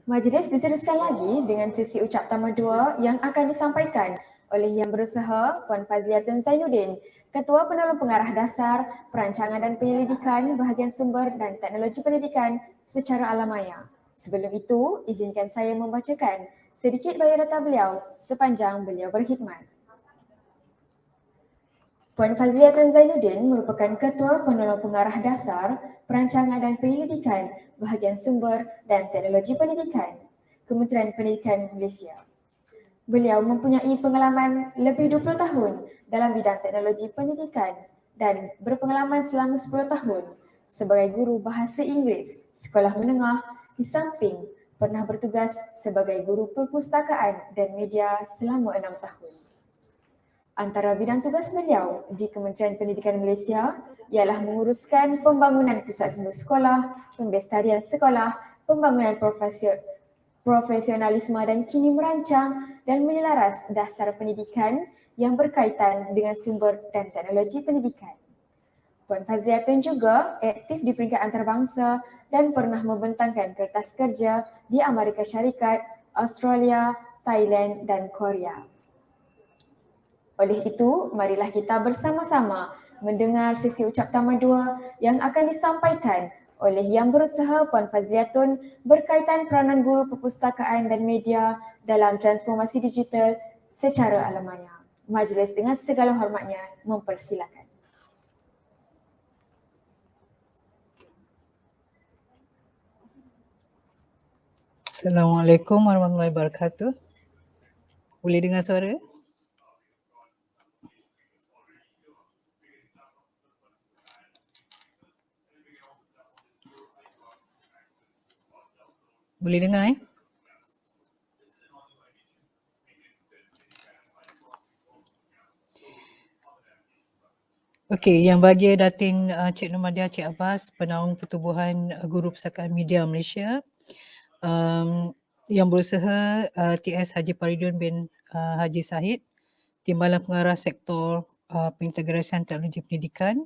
Majlis diteruskan lagi dengan sesi ucap tamu 2 yang akan disampaikan oleh Yang Berusaha Puan Fazliatun Zainuddin, Ketua Penolong Pengarah Dasar, Perancangan dan Penyelidikan Bahagian Sumber dan Teknologi Pendidikan secara alamaya. Sebelum itu, izinkan saya membacakan sedikit biodata beliau sepanjang beliau berkhidmat. Puan Fazliatun Zainuddin merupakan Ketua Penolong Pengarah Dasar, Perancangan dan Penyelidikan Bahagian Sumber dan Teknologi Pendidikan, Kementerian Pendidikan Malaysia. Beliau mempunyai pengalaman lebih 20 tahun dalam bidang teknologi pendidikan dan berpengalaman selama 10 tahun sebagai guru bahasa Inggeris sekolah menengah di samping pernah bertugas sebagai guru perpustakaan dan media selama 6 tahun. Antara bidang tugas beliau di Kementerian Pendidikan Malaysia ialah menguruskan pembangunan pusat sumber sekolah, pembestarian sekolah, pembangunan profesionalisme dan kini merancang dan menyelaras dasar pendidikan yang berkaitan dengan sumber dan teknologi pendidikan. Puan Fazliatun juga aktif di peringkat antarabangsa dan pernah membentangkan kertas kerja di Amerika Syarikat, Australia, Thailand dan Korea. Oleh itu, marilah kita bersama-sama mendengar sesi ucap tamu 2 yang akan disampaikan oleh Yang Berusaha Puan Fazliatun berkaitan peranan guru perpustakaan dan media dalam transformasi digital secara alamanya. Majlis dengan segala hormatnya mempersilakan. Assalamualaikum warahmatullahi wabarakatuh. Boleh dengar suara? Boleh dengar Okey, yang bagi Datin Cik Nomadia Cik Abbas, Penaung Pertubuhan Guru Pustakaan Media Malaysia, Yang Berusaha TS Haji Paridun bin Haji Sahid, Timbalan Pengarah Sektor Pengintegrasian Teknologi Pendidikan,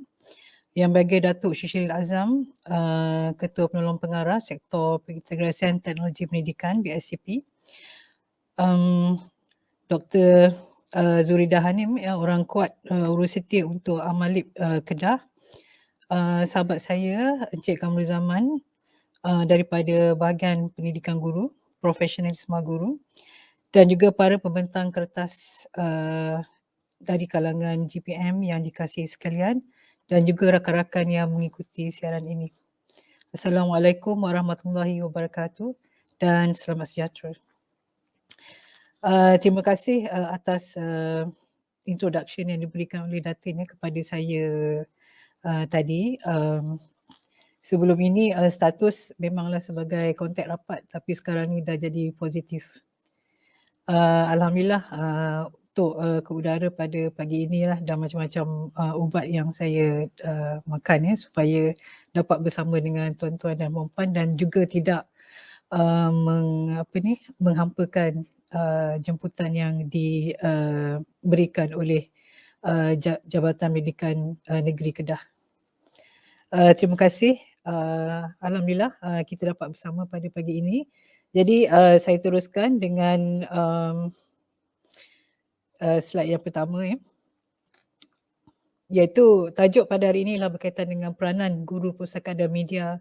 yang bagi Datuk Syishil Azam, Ketua Penolong Pengarah Sektor Pengintegrasian Teknologi Pendidikan BSCP, Dr. Zuridah Hanim, orang kuat urus setiap untuk Amalip Kedah, sahabat saya Encik Kamrul Zaman daripada bahagian pendidikan guru, profesionalisme guru, dan juga para pembentang kertas dari kalangan GPM yang dikasihi sekalian dan juga rakan-rakan yang mengikuti siaran ini. Assalamualaikum warahmatullahi wabarakatuh dan selamat sejahtera. Terima kasih atas introduction yang diberikan oleh Datin kepada saya tadi. Sebelum ini status memanglah sebagai kontak rapat tapi sekarang ni dah jadi positif. Alhamdulillah untuk ke udara pada pagi inilah dah macam-macam ubat yang saya makan supaya dapat bersama dengan tuan-tuan dan puan-puan dan juga tidak menghampakan jemputan yang diberikan oleh Jabatan Pendidikan Negeri Kedah. Terima kasih. Alhamdulillah kita dapat bersama pada pagi ini. Jadi saya teruskan dengan slide yang pertama iaitu tajuk pada hari ini ialah berkaitan dengan peranan guru pustakaan dan media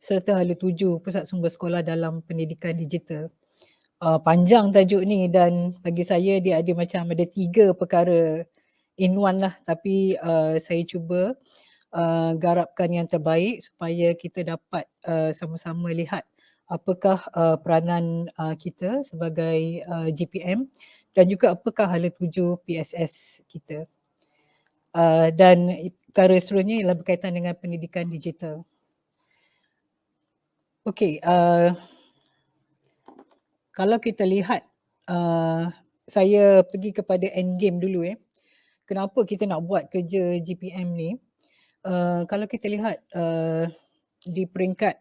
serta hala tuju pusat sumber sekolah dalam pendidikan digital. Panjang tajuk ni dan bagi saya dia ada 3 perkara in one lah, tapi saya cuba garapkan yang terbaik supaya kita dapat sama-sama lihat apakah peranan kita sebagai GPM dan juga apakah hala tuju PSS kita. Dan perkara seterusnya ialah berkaitan dengan pendidikan digital. Okey, kalau kita lihat, saya pergi kepada end game dulu kenapa kita nak buat kerja GPM ni. Kalau kita lihat di peringkat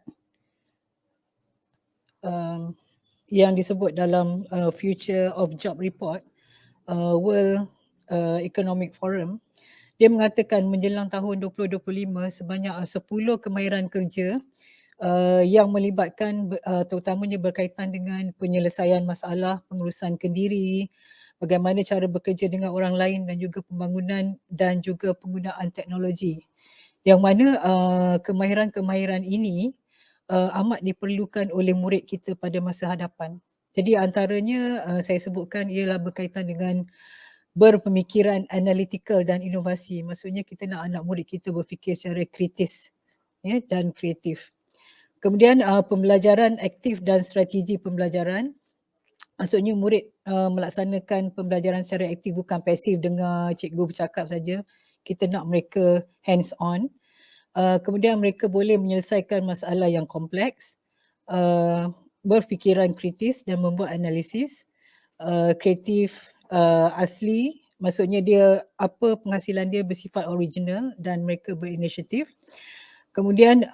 yang disebut dalam Future of Job Report, World Economic Forum, dia mengatakan menjelang tahun 2025 sebanyak 10 kemahiran kerja yang melibatkan terutamanya berkaitan dengan penyelesaian masalah pengurusan kendiri, bagaimana cara bekerja dengan orang lain dan juga pembangunan dan juga penggunaan teknologi. Yang mana kemahiran-kemahiran ini amat diperlukan oleh murid kita pada masa hadapan. Jadi antaranya saya sebutkan ialah berkaitan dengan berpemikiran analytical dan inovasi. Maksudnya kita nak anak murid kita berfikir secara kritis dan kreatif. Kemudian pembelajaran aktif dan strategi pembelajaran. Maksudnya murid melaksanakan pembelajaran secara aktif, bukan pasif dengar cikgu bercakap saja. Kita nak mereka hands on. Kemudian mereka boleh menyelesaikan masalah yang kompleks, berfikiran kritis dan membuat analisis. Kreatif asli, maksudnya dia apa penghasilan dia bersifat original dan mereka berinisiatif. Kemudian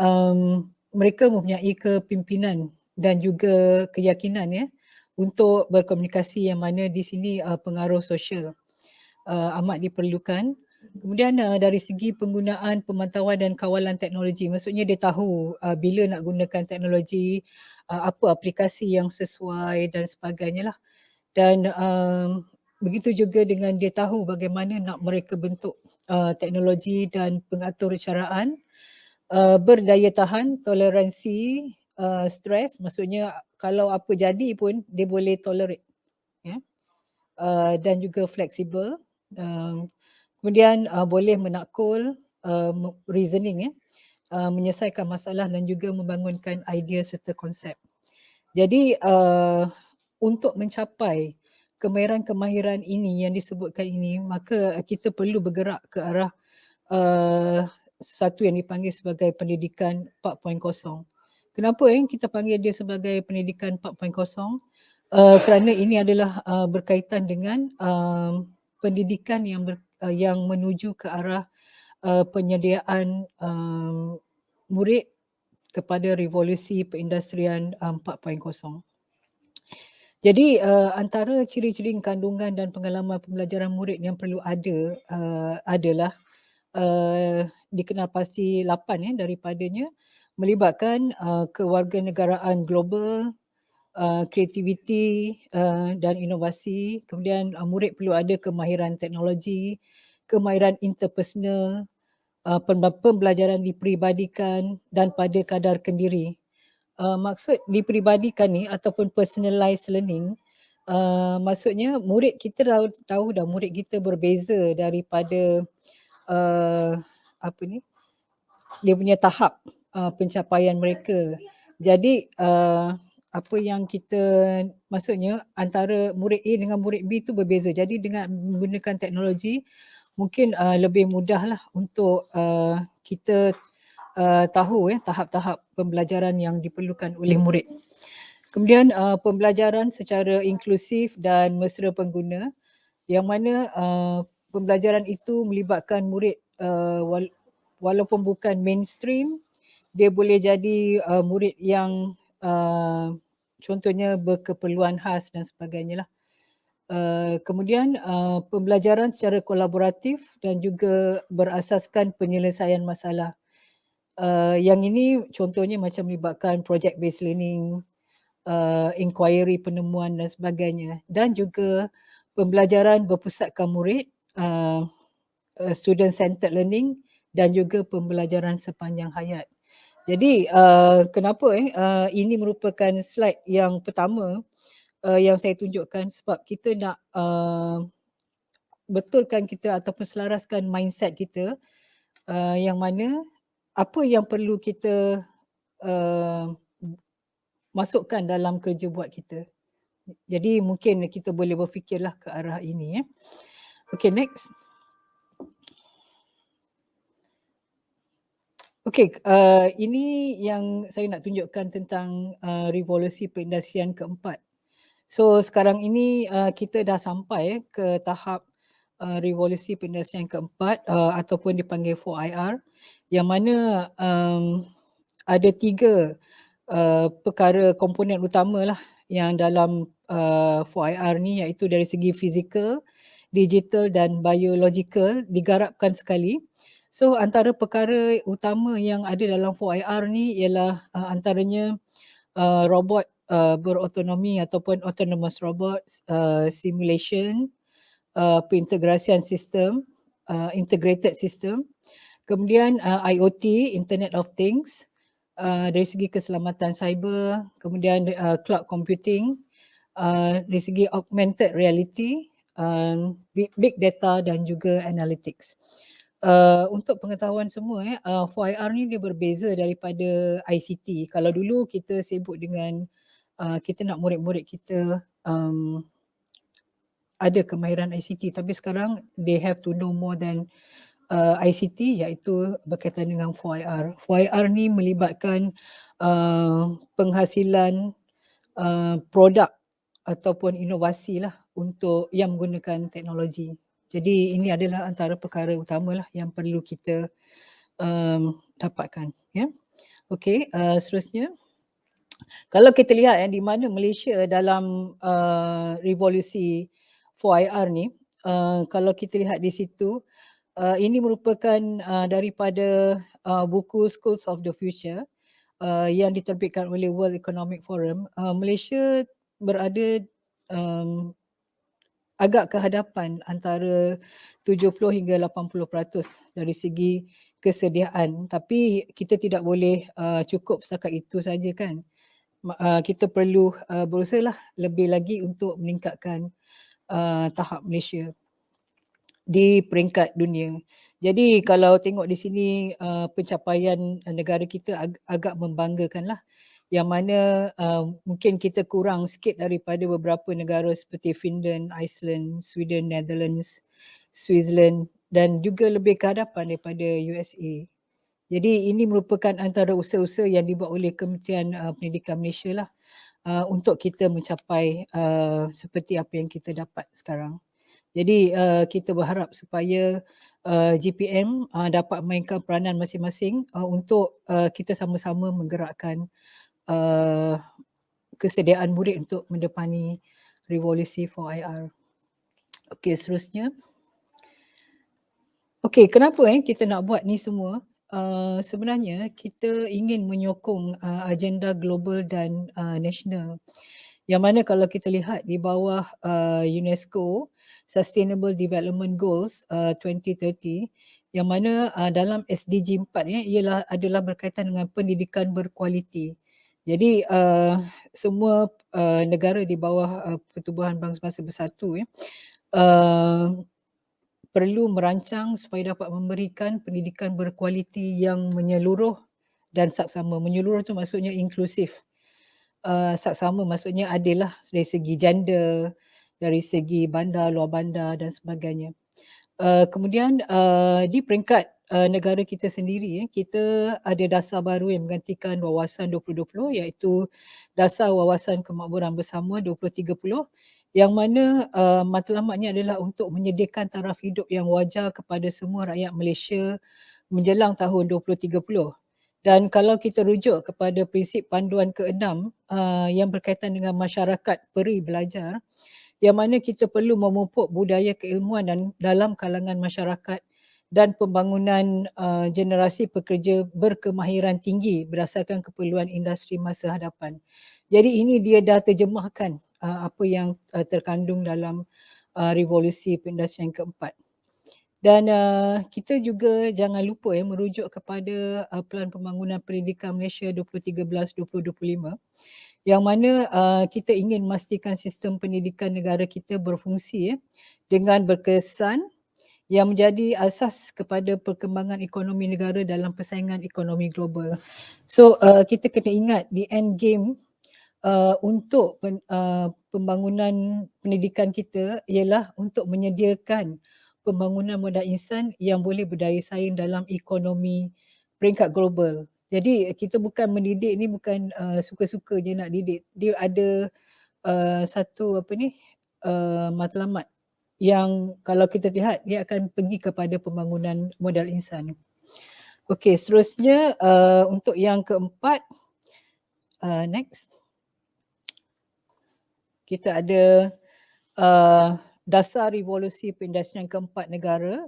mereka mempunyai kepimpinan dan juga keyakinan untuk berkomunikasi, yang mana di sini pengaruh sosial amat diperlukan. Kemudian dari segi penggunaan pemantauan dan kawalan teknologi, maksudnya dia tahu bila nak gunakan teknologi, apa aplikasi yang sesuai dan sebagainya lah. Dan begitu juga dengan dia tahu bagaimana nak mereka bentuk teknologi dan pengatur caraan, berdaya tahan, toleransi, stres, maksudnya kalau apa jadi pun dia boleh tolerate, dan juga fleksibel. Kemudian boleh menakul, reasoning, menyelesaikan masalah dan juga membangunkan idea serta konsep. Jadi untuk mencapai kemahiran-kemahiran ini yang disebutkan ini, maka kita perlu bergerak ke arah sesuatu yang dipanggil sebagai pendidikan 4.0. Kenapa kita panggil dia sebagai pendidikan 4.0? Kerana ini adalah berkaitan dengan pendidikan yang menuju ke arah penyediaan murid kepada revolusi perindustrian 4.0. Jadi antara ciri-ciri kandungan dan pengalaman pembelajaran murid yang perlu ada adalah dikenal pasti 8 daripadanya, melibatkan kewarganegaraan global, kreativiti dan inovasi. Kemudian murid perlu ada kemahiran teknologi, kemahiran interpersonal, pembelajaran diperibadikan dan pada kadar kendiri. Maksud diperibadikan ni ataupun personalized learning, maksudnya murid kita tahu dah murid kita berbeza daripada dia punya tahap pencapaian mereka. Jadi apa yang kita, maksudnya antara murid A dengan murid B tu berbeza. Jadi dengan menggunakan teknologi mungkin lebih mudahlah untuk kita tahu tahap-tahap pembelajaran yang diperlukan oleh murid. Kemudian pembelajaran secara inklusif dan mesra pengguna, yang mana pembelajaran itu melibatkan murid walaupun bukan mainstream, dia boleh jadi murid yang contohnya berkeperluan khas dan sebagainya lah. Kemudian pembelajaran secara kolaboratif dan juga berasaskan penyelesaian masalah. Yang ini contohnya macam melibatkan project based learning, inquiry, penemuan dan sebagainya, dan juga pembelajaran berpusatkan murid, student centered learning dan juga pembelajaran sepanjang hayat. Jadi kenapa ini merupakan slide yang pertama yang saya tunjukkan, sebab kita nak betulkan kita ataupun selaraskan mindset kita, yang mana apa yang perlu kita masukkan dalam kerja buat kita. Jadi mungkin kita boleh berfikirlah ke arah ini. Okay, next. Okay, ini yang saya nak tunjukkan tentang revolusi perindustrian keempat. So sekarang ini kita dah sampai ke tahap revolusi perindustrian keempat ataupun dipanggil 4IR, yang mana ada 3 perkara komponen utama lah yang dalam 4IR ni, iaitu dari segi fizikal, digital dan biological digarapkan sekali So antara perkara utama yang ada dalam 4IR ni ialah antaranya robot berotonomi ataupun autonomous robots, simulation, pengintegrasian sistem, integrated system, kemudian IoT, Internet of Things, dari segi keselamatan cyber, kemudian cloud computing, dari segi augmented reality, big data dan juga analytics. Untuk pengetahuan semua 4IR ni dia berbeza daripada ICT. Kalau dulu kita sibuk dengan kita nak murid-murid kita ada kemahiran ICT, tapi sekarang they have to know more than ICT, iaitu berkaitan dengan 4IR. 4IR ni melibatkan penghasilan produk ataupun inovasi lah untuk yang menggunakan teknologi. Jadi ini adalah antara perkara utama lah yang perlu kita dapatkan. Ya. Okey, seterusnya. Kalau kita lihat di mana Malaysia dalam revolusi 4IR ni, kalau kita lihat di situ, ini merupakan daripada buku Schools of the Future yang diterbitkan oleh World Economic Forum. Malaysia berada agak ke hadapan antara 70 hingga 80% dari segi kesediaan, tapi kita tidak boleh cukup setakat itu saja kan. Kita perlu berusahalah lebih lagi untuk meningkatkan tahap Malaysia di peringkat dunia. Jadi kalau tengok di sini pencapaian negara kita agak membanggakanlah, yang mana mungkin kita kurang sikit daripada beberapa negara seperti Finland, Iceland, Sweden, Netherlands, Switzerland dan juga lebih ke hadapan daripada USA. Jadi ini merupakan antara usaha-usaha yang dibuat oleh Kementerian Pendidikan Malaysia lah untuk kita mencapai seperti apa yang kita dapat sekarang. Jadi kita berharap supaya GPM dapat memainkan peranan masing-masing untuk kita sama-sama menggerakkan kesediaan murid untuk mendepani revolusi 4IR. Okey, seterusnya. Okey, kenapa kita nak buat ni semua? Sebenarnya kita ingin menyokong agenda global dan nasional. Yang mana kalau kita lihat di bawah UNESCO Sustainable Development Goals 2030, yang mana dalam SDG 4 ialah adalah berkaitan dengan pendidikan berkualiti. Jadi semua negara di bawah Pertubuhan Bangsa-Bangsa Bersatu perlu merancang supaya dapat memberikan pendidikan berkualiti yang menyeluruh dan saksama. Menyeluruh tu maksudnya inklusif. Saksama maksudnya adil lah dari segi gender, dari segi bandar, luar bandar dan sebagainya. Kemudian di peringkat negara kita sendiri, kita ada dasar baru yang menggantikan Wawasan 2020, iaitu Dasar Wawasan Kemakmuran Bersama 2030, yang mana matlamatnya adalah untuk menyediakan taraf hidup yang wajar kepada semua rakyat Malaysia menjelang tahun 2030. Dan kalau kita rujuk kepada prinsip panduan ke-6 yang berkaitan dengan masyarakat peri belajar, yang mana kita perlu memupuk budaya keilmuan dan dalam kalangan masyarakat dan pembangunan generasi pekerja berkemahiran tinggi berdasarkan keperluan industri masa hadapan. Jadi ini dia dah terjemahkan apa yang terkandung dalam revolusi perindustrian keempat. Dan kita juga jangan lupa merujuk kepada Pelan Pembangunan Pendidikan Malaysia 2013-2025, yang mana kita ingin memastikan sistem pendidikan negara kita berfungsi dengan berkesan yang menjadi asas kepada perkembangan ekonomi negara dalam persaingan ekonomi global. So kita kena ingat the end game untuk pembangunan pendidikan kita ialah untuk menyediakan pembangunan modal insan yang boleh berdaya saing dalam ekonomi peringkat global. Jadi kita bukan mendidik ni bukan suka-suka je nak didik. Dia ada satu matlamat yang kalau kita lihat dia akan pergi kepada pembangunan modal insan. Okey, seterusnya untuk yang keempat, next. Kita ada dasar revolusi perindustrian keempat negara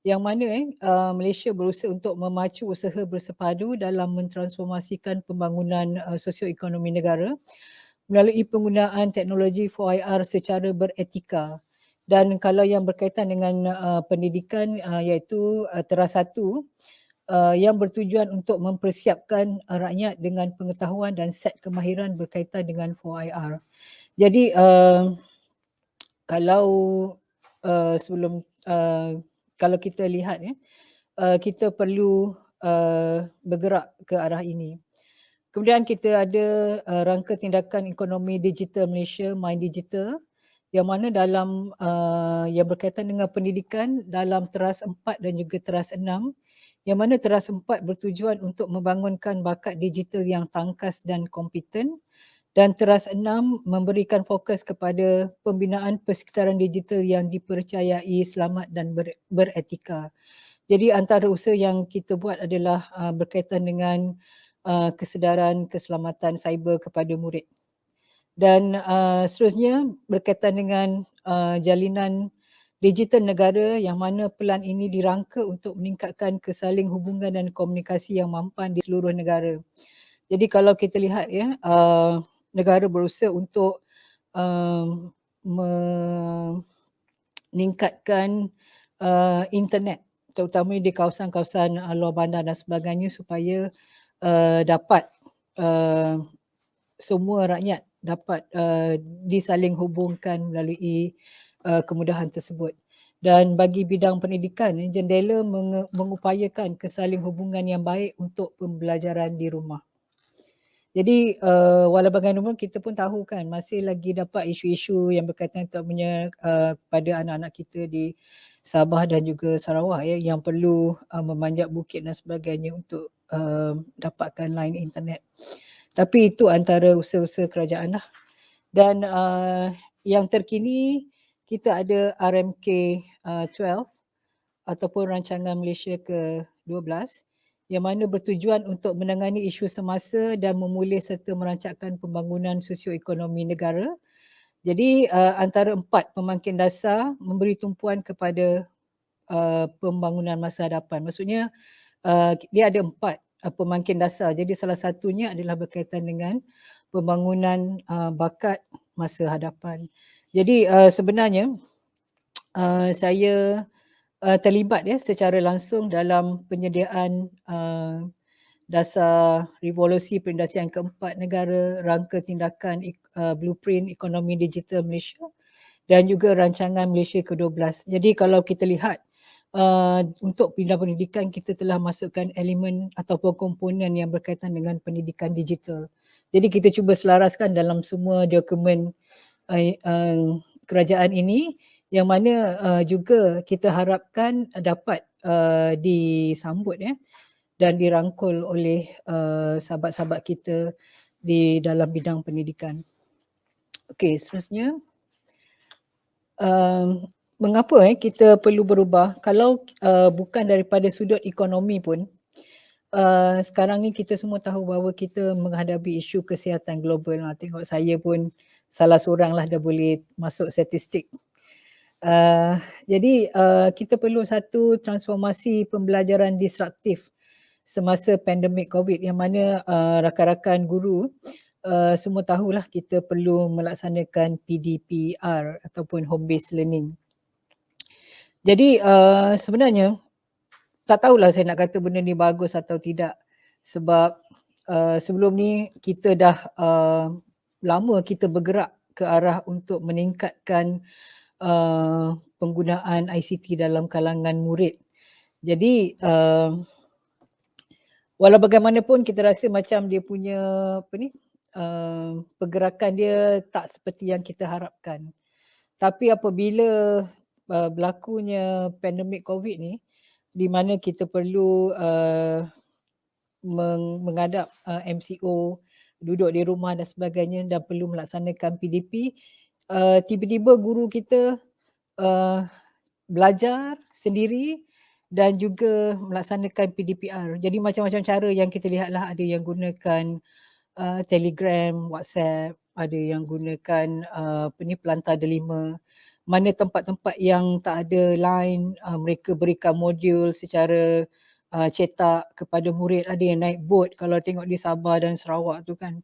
yang mana Malaysia berusaha untuk memacu usaha bersepadu dalam mentransformasikan pembangunan sosioekonomi negara melalui penggunaan teknologi 4IR secara beretika. Dan kalau yang berkaitan dengan pendidikan iaitu teras satu yang bertujuan untuk mempersiapkan rakyat dengan pengetahuan dan set kemahiran berkaitan dengan 4IR. Jadi kalau sebelum kalau kita lihat kita perlu bergerak ke arah ini. Kemudian kita ada rangka tindakan ekonomi digital Malaysia, Mind Digital, yang mana dalam yang berkaitan dengan pendidikan dalam teras 4 dan juga teras 6, yang mana teras 4 bertujuan untuk membangunkan bakat digital yang tangkas dan kompeten, dan teras 6 memberikan fokus kepada pembinaan persekitaran digital yang dipercayai, selamat dan beretika. Jadi antara usaha yang kita buat adalah berkaitan dengan kesedaran keselamatan cyber kepada murid. Dan seterusnya berkaitan dengan jalinan digital negara yang mana pelan ini dirangka untuk meningkatkan kesaling hubungan dan komunikasi yang mampan di seluruh negara. Jadi kalau kita lihat negara berusaha untuk meningkatkan internet terutama di kawasan-kawasan luar bandar dan sebagainya supaya dapat semua rakyat dapat disaling hubungkan melalui kemudahan tersebut. Dan bagi bidang pendidikan, jendela mengupayakan kesaling hubungan yang baik untuk pembelajaran di rumah. Jadi walau bagaimanapun kita pun tahu kan masih lagi dapat isu-isu yang berkaitan terutamanya pada anak-anak kita di Sabah dan juga Sarawak yang perlu memanjat bukit dan sebagainya untuk dapatkan line internet. Tapi itu antara usaha-usaha kerajaan lah. Dan yang terkini kita ada RMK 12 ataupun Rancangan Malaysia ke-12 yang mana bertujuan untuk menangani isu semasa dan memulih serta merancangkan pembangunan sosioekonomi negara. Jadi antara 4 pemangkin dasar memberi tumpuan kepada pembangunan masa hadapan. Maksudnya dia ada 4 pemangkin dasar. Jadi salah satunya adalah berkaitan dengan pembangunan bakat masa hadapan. Jadi sebenarnya saya terlibat secara langsung dalam penyediaan dasar revolusi perindustrian keempat negara, rangka tindakan blueprint ekonomi digital Malaysia dan juga rancangan Malaysia ke-12. Jadi kalau kita lihat untuk bidang pendidikan kita telah masukkan elemen ataupun komponen yang berkaitan dengan pendidikan digital. Jadi kita cuba selaraskan dalam semua dokumen kerajaan ini yang mana juga kita harapkan dapat disambut dan dirangkul oleh sahabat-sahabat kita di dalam bidang pendidikan. Okey, seterusnya. Mengapa kita perlu berubah? Kalau bukan daripada sudut ekonomi pun, sekarang ni kita semua tahu bahawa kita menghadapi isu kesihatan global. Tengok saya pun salah seorang lah dah boleh masuk statistik. Jadi kita perlu satu transformasi pembelajaran disruptif semasa pandemik COVID yang mana rakan-rakan guru semua tahulah kita perlu melaksanakan PDPR ataupun home based learning. Jadi sebenarnya tak tahulah saya nak kata benda ni bagus atau tidak sebab sebelum ni kita dah lama kita bergerak ke arah untuk meningkatkan penggunaan ICT dalam kalangan murid. Jadi walau bagaimanapun kita rasa macam dia punya pergerakan dia tak seperti yang kita harapkan. Tapi apabila berlakunya pandemik COVID ni di mana kita perlu menghadap MCO, duduk di rumah dan sebagainya dan perlu melaksanakan PDP, tiba-tiba guru kita belajar sendiri dan juga melaksanakan PDPR. Jadi macam-macam cara yang kita lihatlah, ada yang gunakan Telegram, WhatsApp, ada yang gunakan pelantar delima mana tempat-tempat yang tak ada line, mereka berikan modul secara cetak kepada murid. Ada yang naik boat kalau tengok di Sabah dan Sarawak tu kan.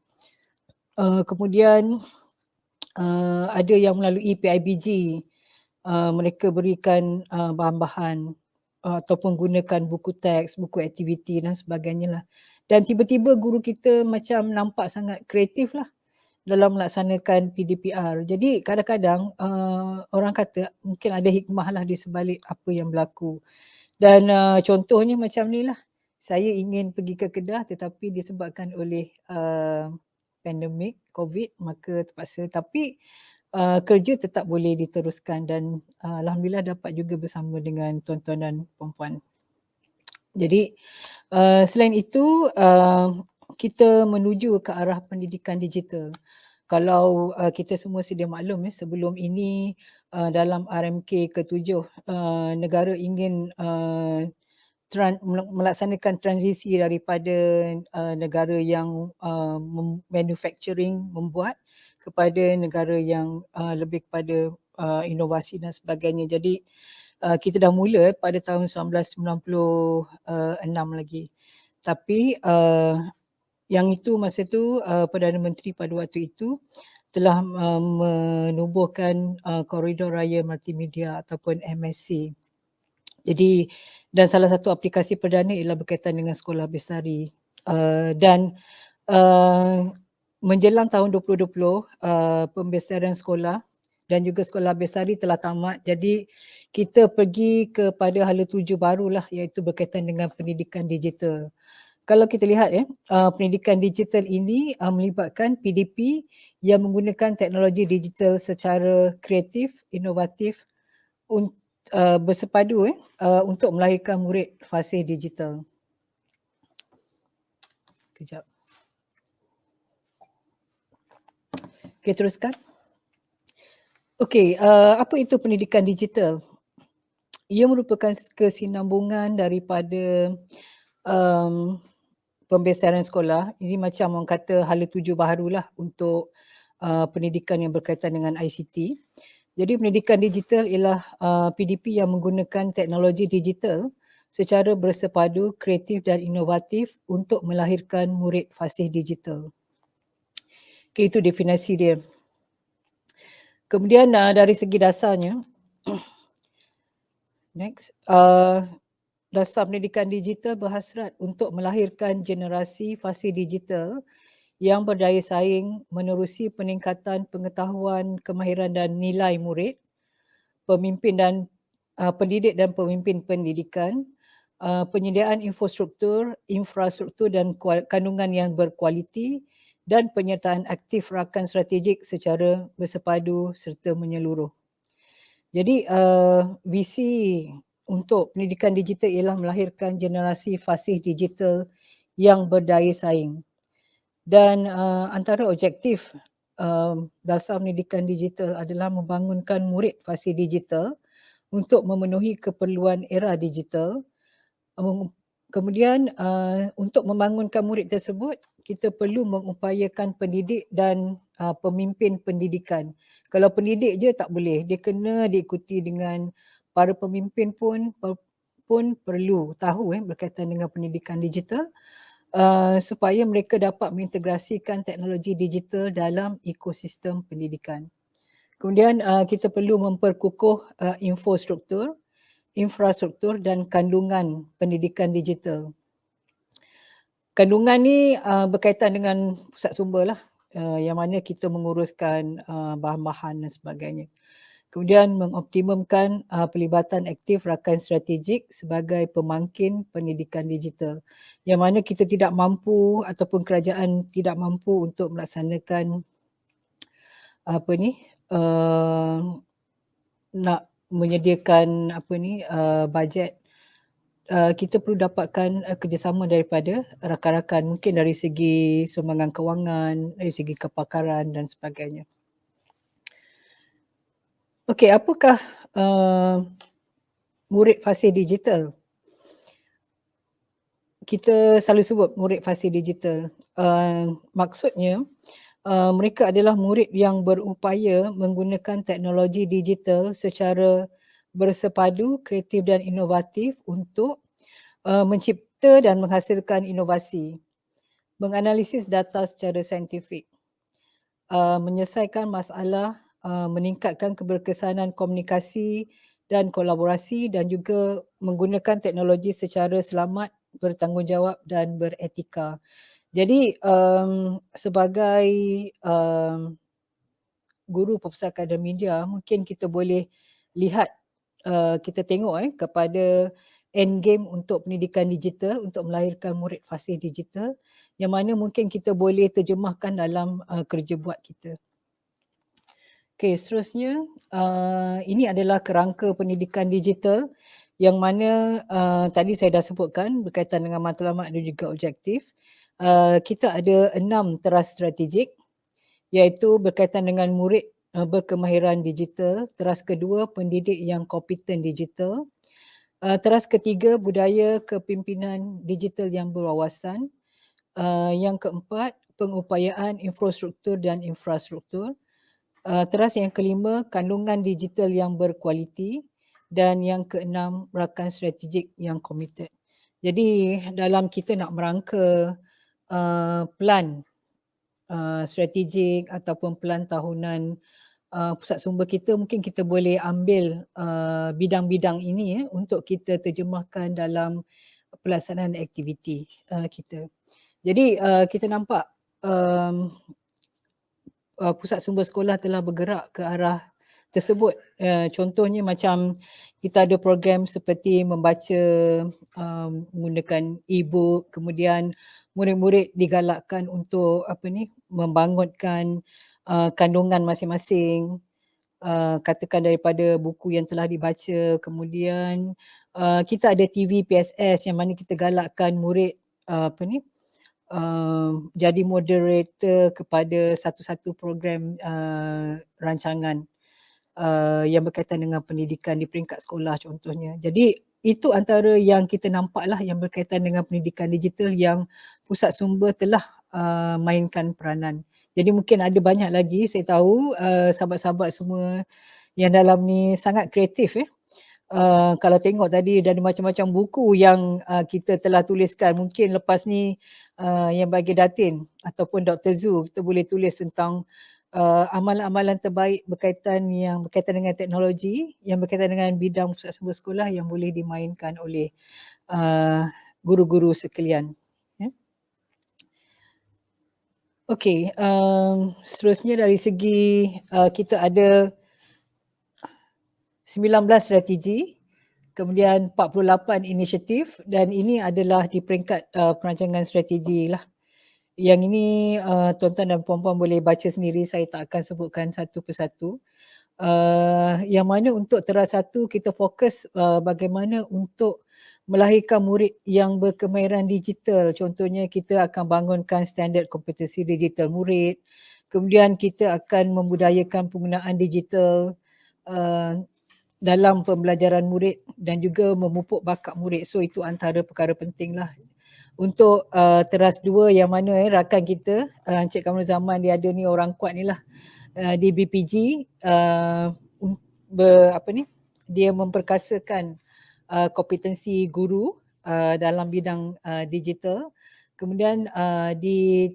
Kemudian ada yang melalui PIBG, mereka berikan bahan-bahan ataupun gunakan buku teks, buku aktiviti dan sebagainya lah. Dan tiba-tiba guru kita macam nampak sangat kreatif lah dalam melaksanakan PDPR. Jadi kadang-kadang orang kata mungkin ada hikmah lah di sebalik apa yang berlaku. Dan contohnya macam ni lah, saya ingin pergi ke Kedah tetapi disebabkan oleh pandemik COVID maka terpaksa, tapi kerja tetap boleh diteruskan dan alhamdulillah dapat juga bersama dengan tuan-tuan dan puan-puan. Jadi selain itu kita menuju ke arah pendidikan digital. Kalau kita semua sedia maklum sebelum ini dalam RMK ke-7 negara ingin melaksanakan transisi daripada negara yang manufacturing, membuat, kepada negara yang lebih kepada inovasi dan sebagainya. Jadi kita dah mula pada tahun 1996 lagi. Tapi yang itu masa tu Perdana Menteri pada waktu itu telah menubuhkan Koridor Raya Multimedia ataupun MSC. Jadi dan salah satu aplikasi perdana ialah berkaitan dengan sekolah bestari. Dan menjelang tahun 2020 pembestarian sekolah dan juga sekolah bestari telah tamat. Jadi kita pergi kepada hala tuju barulah iaitu berkaitan dengan pendidikan digital. Kalau kita lihat pendidikan digital ini melibatkan PDP yang menggunakan teknologi digital secara kreatif, inovatif bersepadu untuk melahirkan murid fasih digital. Kejap. Okay, teruskan. Okey, apa itu pendidikan digital? Ia merupakan kesinambungan daripada pembestarian sekolah. Ini macam orang kata hala tuju baharulah untuk pendidikan yang berkaitan dengan ICT. Jadi pendidikan digital ialah PDP yang menggunakan teknologi digital secara bersepadu, kreatif dan inovatif untuk melahirkan murid fasih digital. Okay, itu definisi dia. Kemudian dari segi dasarnya, next, dasar pendidikan digital berhasrat untuk melahirkan generasi fasih digital yang berdaya saing menerusi peningkatan pengetahuan, kemahiran dan nilai murid, pemimpin dan pendidik dan pemimpin pendidikan, penyediaan infrastruktur dan kandungan yang berkualiti dan penyertaan aktif rakan strategik secara bersepadu serta menyeluruh. Jadi visi untuk pendidikan digital ialah melahirkan generasi fasih digital yang berdaya saing. Dan antara objektif dasar pendidikan digital adalah membangunkan murid fasih digital untuk memenuhi keperluan era digital. Kemudian untuk membangunkan murid tersebut, kita perlu mengupayakan pendidik dan pemimpin pendidikan. Kalau pendidik je tak boleh, dia kena diikuti dengan para pemimpin pun perlu tahu berkaitan dengan pendidikan digital supaya mereka dapat mengintegrasikan teknologi digital dalam ekosistem pendidikan. Kemudian kita perlu memperkukuh infrastruktur dan kandungan pendidikan digital. Kandungan ni berkaitan dengan pusat sumber lah, yang mana kita menguruskan bahan-bahan dan sebagainya. Kemudian mengoptimumkan pelibatan aktif rakan strategik sebagai pemangkin pendidikan digital. Yang mana kita tidak mampu ataupun kerajaan tidak mampu untuk melaksanakan nak menyediakan bajet. Kita perlu dapatkan kerjasama daripada rakan-rakan, mungkin dari segi sumbangan kewangan, dari segi kepakaran dan sebagainya. Okey, apakah murid fasih digital? Kita selalu sebut murid fasih digital. Maksudnya mereka adalah murid yang berupaya menggunakan teknologi digital secara bersepadu, kreatif dan inovatif untuk mencipta dan menghasilkan inovasi, menganalisis data secara saintifik, menyelesaikan masalah, meningkatkan keberkesanan komunikasi dan kolaborasi dan juga menggunakan teknologi secara selamat, bertanggungjawab dan beretika. Jadi sebagai guru Pusakada Media, mungkin kita boleh lihat, kita tengok kepada end game untuk pendidikan digital, untuk melahirkan murid fasih digital, yang mana mungkin kita boleh terjemahkan dalam kerja buat kita. Okey, seterusnya, ini adalah kerangka pendidikan digital yang mana tadi saya dah sebutkan berkaitan dengan matlamat dan juga objektif. Kita ada 6 teras strategik, iaitu berkaitan dengan murid berkemahiran digital. Teras kedua, pendidik yang kompeten digital. Teras ketiga, budaya kepimpinan digital yang berwawasan. Yang keempat, pengupayaan infrastruktur dan infrastruktur. Teras yang kelima, kandungan digital yang berkualiti. Dan yang keenam, rakan strategik yang komited. Jadi dalam kita nak merangka plan strategik ataupun plan tahunan pusat sumber kita, mungkin kita boleh ambil bidang-bidang ini untuk kita terjemahkan dalam pelaksanaan aktiviti kita. Jadi kita nampak pusat sumber sekolah telah bergerak ke arah tersebut. Contohnya macam kita ada program seperti membaca menggunakan e-book, kemudian murid-murid digalakkan untuk membangunkan kandungan masing-masing, katakan daripada buku yang telah dibaca. Kemudian kita ada TV PSS yang mana kita galakkan murid jadi moderator kepada satu-satu program rancangan yang berkaitan dengan pendidikan di peringkat sekolah contohnya. Jadi itu antara yang kita nampaklah yang berkaitan dengan pendidikan digital yang pusat sumber telah mainkan peranan. Jadi mungkin ada banyak lagi, saya tahu sahabat-sahabat semua yang dalam ni sangat kreatif kalau tengok tadi ada macam-macam buku yang kita telah tuliskan. Mungkin lepas ni yang bagi Datin ataupun Dr. Zu, kita boleh tulis tentang amalan-amalan terbaik berkaitan dengan teknologi, yang berkaitan dengan bidang pusat sumber sekolah yang boleh dimainkan oleh guru-guru sekalian. Okey, seterusnya dari segi kita ada 19 strategi, kemudian 48 inisiatif, dan ini adalah di peringkat perancangan strategi lah. Yang ini tuan-tuan dan puan-puan boleh baca sendiri, saya tak akan sebutkan satu persatu. Yang mana untuk teras satu kita fokus bagaimana untuk melahirkan murid yang berkemahiran digital. Contohnya kita akan bangunkan standard kompetensi digital murid. Kemudian kita akan membudayakan penggunaan digital dalam pembelajaran murid dan juga memupuk bakat murid. So itu antara perkara penting lah. Untuk teras dua yang mana rakan kita, Encik Kamrul Zaman, dia ada ni orang kuat ni lah di BPG, dia memperkasakan kompetensi guru dalam bidang digital. Kemudian di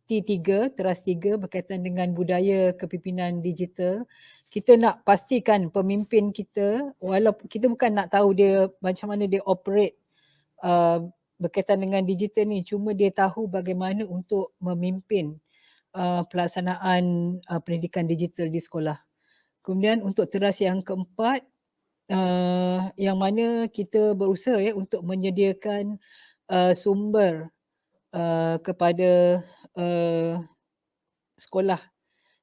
T3, teras 3 berkaitan dengan budaya kepimpinan digital, kita nak pastikan pemimpin kita, walaupun kita bukan nak tahu dia macam mana dia operate berkaitan dengan digital ni, cuma dia tahu bagaimana untuk memimpin pelaksanaan pendidikan digital di sekolah. Kemudian untuk teras yang keempat, yang mana kita berusaha untuk menyediakan sumber kepada sekolah.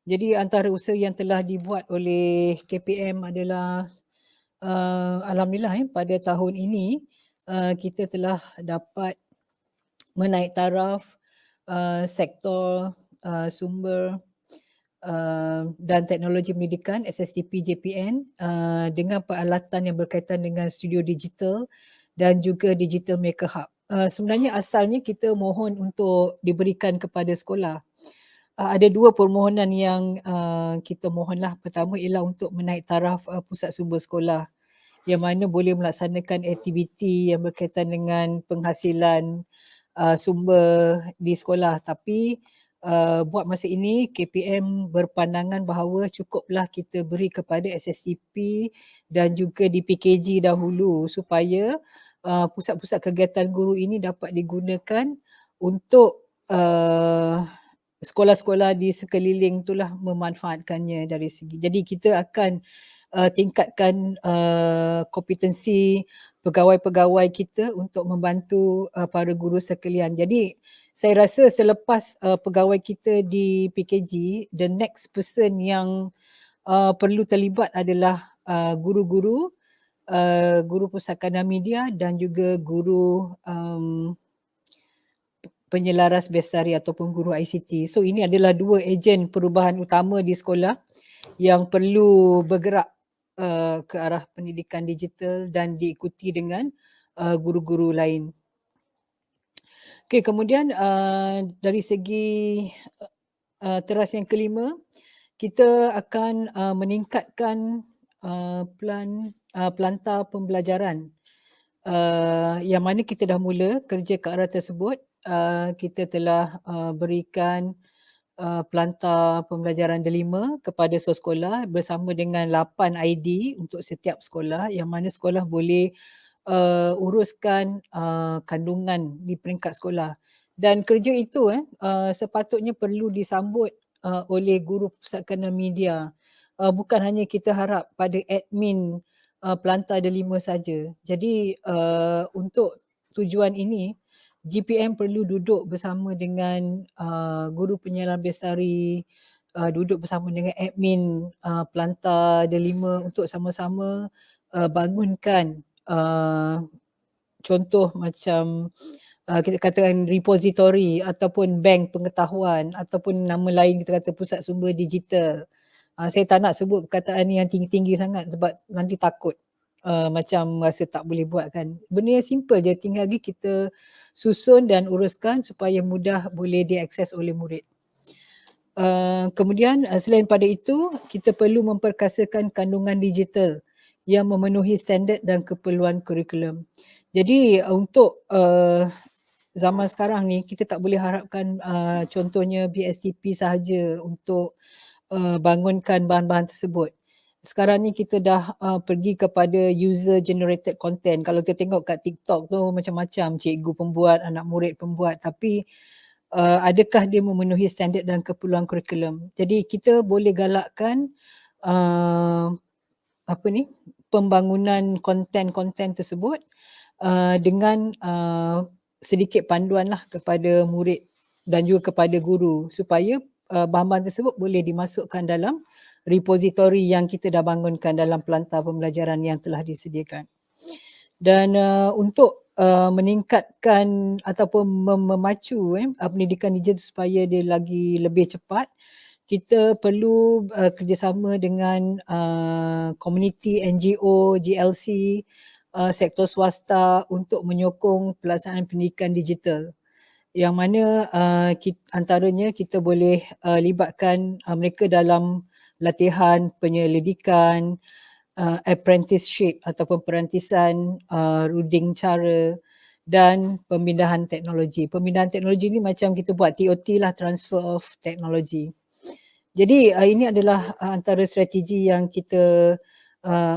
Jadi antara usaha yang telah dibuat oleh KPM adalah alhamdulillah pada tahun ini kita telah dapat menaik taraf sektor sumber dan teknologi pendidikan SSTP JPN dengan peralatan yang berkaitan dengan studio digital dan juga digital maker hub. Sebenarnya asalnya kita mohon untuk diberikan kepada sekolah. ada 2 permohonan yang kita mohonlah. Pertama ialah untuk menaik taraf pusat sumber sekolah yang mana boleh melaksanakan aktiviti yang berkaitan dengan penghasilan sumber di sekolah. Tapi buat masa ini KPM berpandangan bahawa cukuplah kita beri kepada SSTP dan juga di PKG dahulu supaya pusat-pusat kegiatan guru ini dapat digunakan untuk sekolah-sekolah di sekeliling itulah memanfaatkannya dari segi. Jadi kita akan tingkatkan kompetensi pegawai-pegawai kita untuk membantu para guru sekalian. Jadi saya rasa selepas pegawai kita di PKG, the next person yang perlu terlibat adalah guru-guru, guru pusakada media dan juga guru penyelaras bestari ataupun guru ICT. So ini adalah 2 ejen perubahan utama di sekolah yang perlu bergerak ke arah pendidikan digital dan diikuti dengan guru-guru lain. Okey, kemudian dari segi teras yang kelima, kita akan meningkatkan pelantar pembelajaran yang mana kita dah mula kerja ke arah tersebut. Kita telah berikan pelantar pembelajaran delima kepada sekolah bersama dengan 8 ID untuk setiap sekolah yang mana sekolah boleh uruskan kandungan di peringkat sekolah. Dan kerja itu sepatutnya perlu disambut oleh guru pusakada media. Bukan hanya kita harap pada admin pelantar delima saja. Jadi untuk tujuan ini GPM perlu duduk bersama dengan guru penyiaran bestari, duduk bersama dengan admin pelantar delima untuk sama-sama bangunkan contoh macam kita katakan repository ataupun bank pengetahuan ataupun nama lain kita kata pusat sumber digital. Saya tak nak sebut perkataan yang tinggi-tinggi sangat sebab nanti takut macam rasa tak boleh buat kan. Benda yang simple je, tinggal lagi kita susun dan uruskan supaya mudah boleh diakses oleh murid. Kemudian selain pada itu, kita perlu memperkasakan kandungan digital yang memenuhi standard dan keperluan kurikulum. Jadi untuk zaman sekarang ni kita tak boleh harapkan contohnya BSTP sahaja untuk bangunkan bahan-bahan tersebut. Sekarang ni kita dah pergi kepada user generated content. Kalau kita tengok kat TikTok tu macam-macam, cikgu pembuat, anak murid pembuat, tapi adakah dia memenuhi standard dan keperluan kurikulum? Jadi kita boleh galakkan pembangunan konten-konten tersebut dengan sedikit panduan lah kepada murid dan juga kepada guru supaya bahan-bahan tersebut boleh dimasukkan dalam repository yang kita dah bangunkan dalam pelantar pembelajaran yang telah disediakan. Dan untuk meningkatkan ataupun memacu pendidikan digital supaya dia lagi lebih cepat, kita perlu kerjasama dengan komuniti NGO, GLC, sektor swasta untuk menyokong pelaksanaan pendidikan digital. Yang mana antaranya kita boleh libatkan mereka dalam latihan penyelidikan, apprenticeship ataupun perantisan, ruding cara dan pemindahan teknologi. Pemindahan teknologi ni macam kita buat TOT lah, transfer of technology. Jadi ini adalah antara strategi yang kita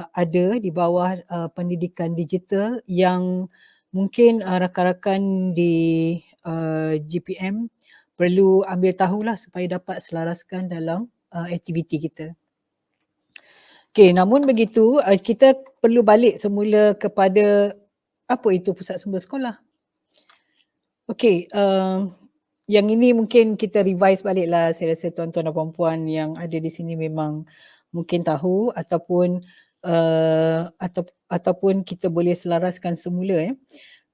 ada di bawah pendidikan digital yang mungkin rakan-rakan di GPM perlu ambil tahulah supaya dapat selaraskan dalam aktiviti kita. Okey, namun begitu kita perlu balik semula kepada apa itu pusat sumber sekolah. Okey, yang ini mungkin kita revise baliklah. Saya rasa tuan-tuan dan puan-puan yang ada di sini memang mungkin tahu ataupun ataupun kita boleh selaraskan semula.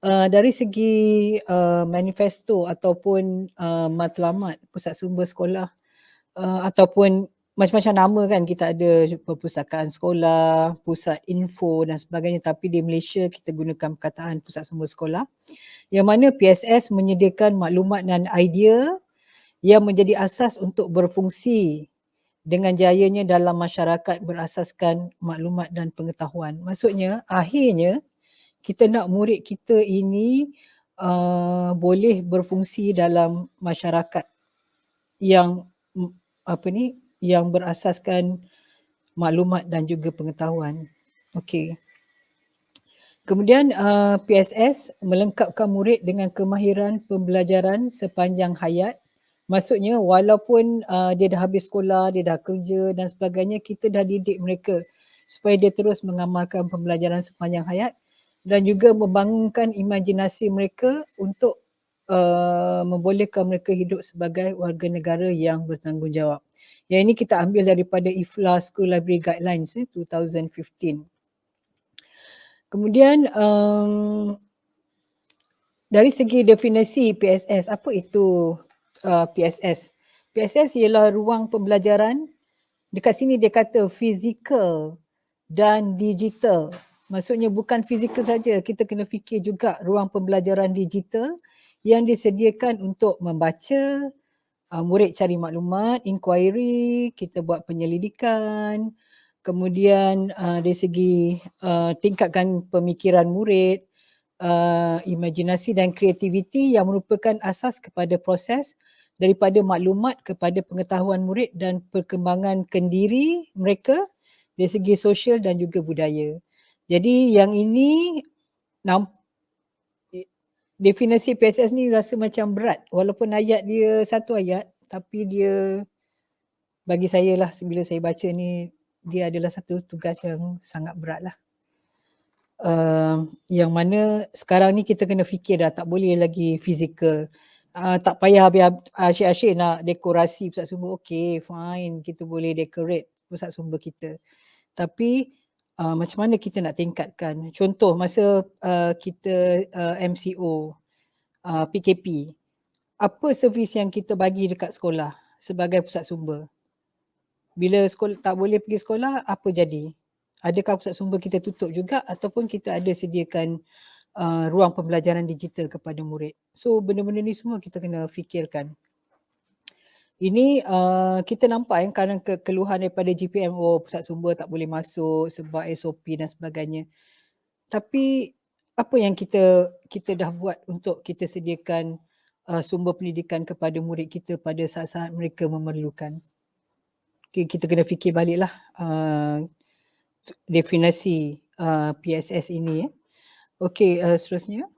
Dari segi manifesto ataupun matlamat pusat sumber sekolah ataupun macam-macam nama kan, kita ada perpustakaan sekolah, pusat info dan sebagainya, tapi di Malaysia kita gunakan perkataan pusat sumber sekolah yang mana PSS menyediakan maklumat dan idea yang menjadi asas untuk berfungsi dengan jayanya dalam masyarakat berasaskan maklumat dan pengetahuan. Maksudnya akhirnya kita nak murid kita ini boleh berfungsi dalam masyarakat yang yang berasaskan maklumat dan juga pengetahuan. Okey. Kemudian PSS melengkapkan murid dengan kemahiran pembelajaran sepanjang hayat. Maksudnya walaupun dia dah habis sekolah, dia dah kerja dan sebagainya, kita dah didik mereka supaya dia terus mengamalkan pembelajaran sepanjang hayat dan juga membangunkan imajinasi mereka untuk membolehkan mereka hidup sebagai warga negara yang bertanggungjawab. Yang ini kita ambil daripada IFLA School Library Guidelines 2015. Kemudian dari segi definisi PSS, apa itu PSS? PSS ialah ruang pembelajaran. Dekat sini dia kata fizikal dan digital. Maksudnya bukan fizikal saja, kita kena fikir juga ruang pembelajaran digital yang disediakan untuk membaca, murid cari maklumat, inquiry, kita buat penyelidikan, kemudian dari segi tingkatkan pemikiran murid, imajinasi dan kreativiti yang merupakan asas kepada proses daripada maklumat kepada pengetahuan murid dan perkembangan kendiri mereka dari segi sosial dan juga budaya. Jadi yang ini definisi PSS ni rasa macam berat walaupun ayat dia satu ayat, tapi dia bagi saya lah bila saya baca ni dia adalah satu tugas yang sangat berat lah. Yang mana sekarang ni kita kena fikir dah tak boleh lagi fizikal. Tak payah asyik-asyik nak dekorasi pusat sumber, okay fine, kita boleh decorate pusat sumber kita. Tapi macam mana kita nak tingkatkan? Contoh masa kita MCO, PKP, apa servis yang kita bagi dekat sekolah sebagai pusat sumber? Bila sekolah tak boleh pergi sekolah, apa jadi? Adakah pusat sumber kita tutup juga ataupun kita ada sediakan ruang pembelajaran digital kepada murid? So benda-benda ni semua kita kena fikirkan. Ini kita nampak yang kadang keluhan daripada GPM, pusat sumber tak boleh masuk sebab SOP dan sebagainya. Tapi apa yang kita dah buat untuk kita sediakan sumber pendidikan kepada murid kita pada saat-saat mereka memerlukan? Okay, kita kena fikir baliklah definisi PSS ini. Okey, seterusnya.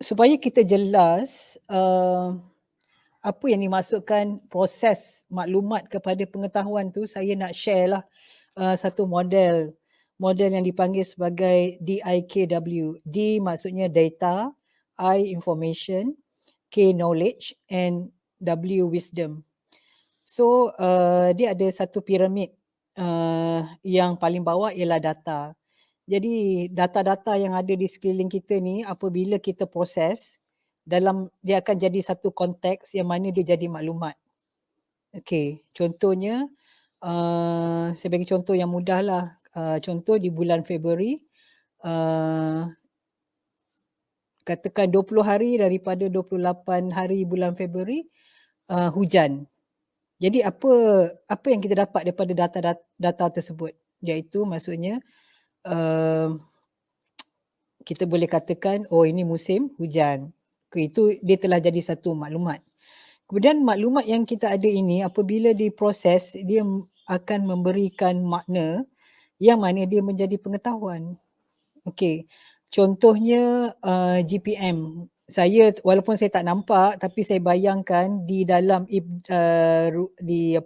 Supaya kita jelas apa yang dimaksudkan proses maklumat kepada pengetahuan tu, saya nak share lah satu model yang dipanggil sebagai DIKW. D maksudnya data, I information, K knowledge and W wisdom. So dia ada satu piramid yang paling bawah ialah data. Jadi data-data yang ada di sekeliling kita ni apabila kita proses dia akan jadi satu konteks yang mana dia jadi maklumat. Okey, contohnya saya bagi contoh yang mudah lah. Contoh di bulan Februari, katakan 20 hari daripada 28 hari bulan Februari hujan. Jadi apa yang kita dapat daripada data tersebut? Iaitu maksudnya kita boleh katakan ini musim hujan. Itu dia telah jadi satu maklumat. Kemudian maklumat yang kita ada ini apabila diproses, dia akan memberikan makna yang mana dia menjadi pengetahuan. Okey. Contohnya GPM. Saya walaupun saya tak nampak tapi saya bayangkan di dalam di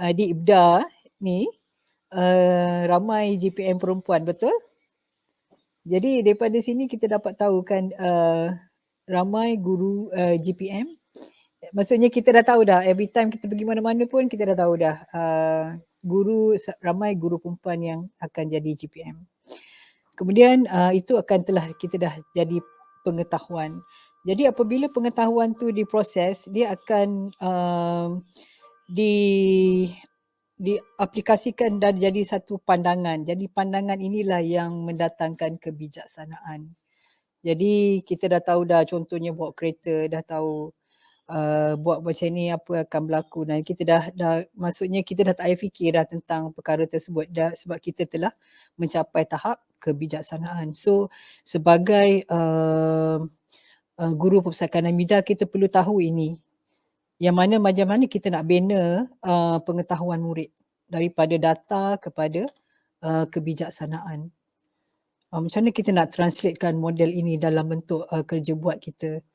IBDA ni ramai GPM perempuan, betul? Jadi daripada sini kita dapat tahu kan ramai guru GPM. Maksudnya kita dah tahu dah, every time kita pergi mana-mana pun kita dah tahu dah ramai guru perempuan yang akan jadi GPM. Kemudian itu kita dah jadi pengetahuan. Jadi apabila pengetahuan tu diproses, dia akan diaplikasikan dan jadi satu pandangan. Jadi pandangan inilah yang mendatangkan kebijaksanaan. Jadi kita dah tahu dah, contohnya bawa kereta, dah tahu buat macam ni apa akan berlaku, dan kita dah maksudnya kita dah tak payah fikir dah tentang perkara tersebut dah, sebab kita telah mencapai tahap kebijaksanaan. So sebagai guru perpustakaan dan media, kita perlu tahu ini, yang mana macam mana kita nak bina pengetahuan murid daripada data kepada kebijaksanaan. Macam mana kita nak translatekan model ini dalam bentuk kerja buat kita.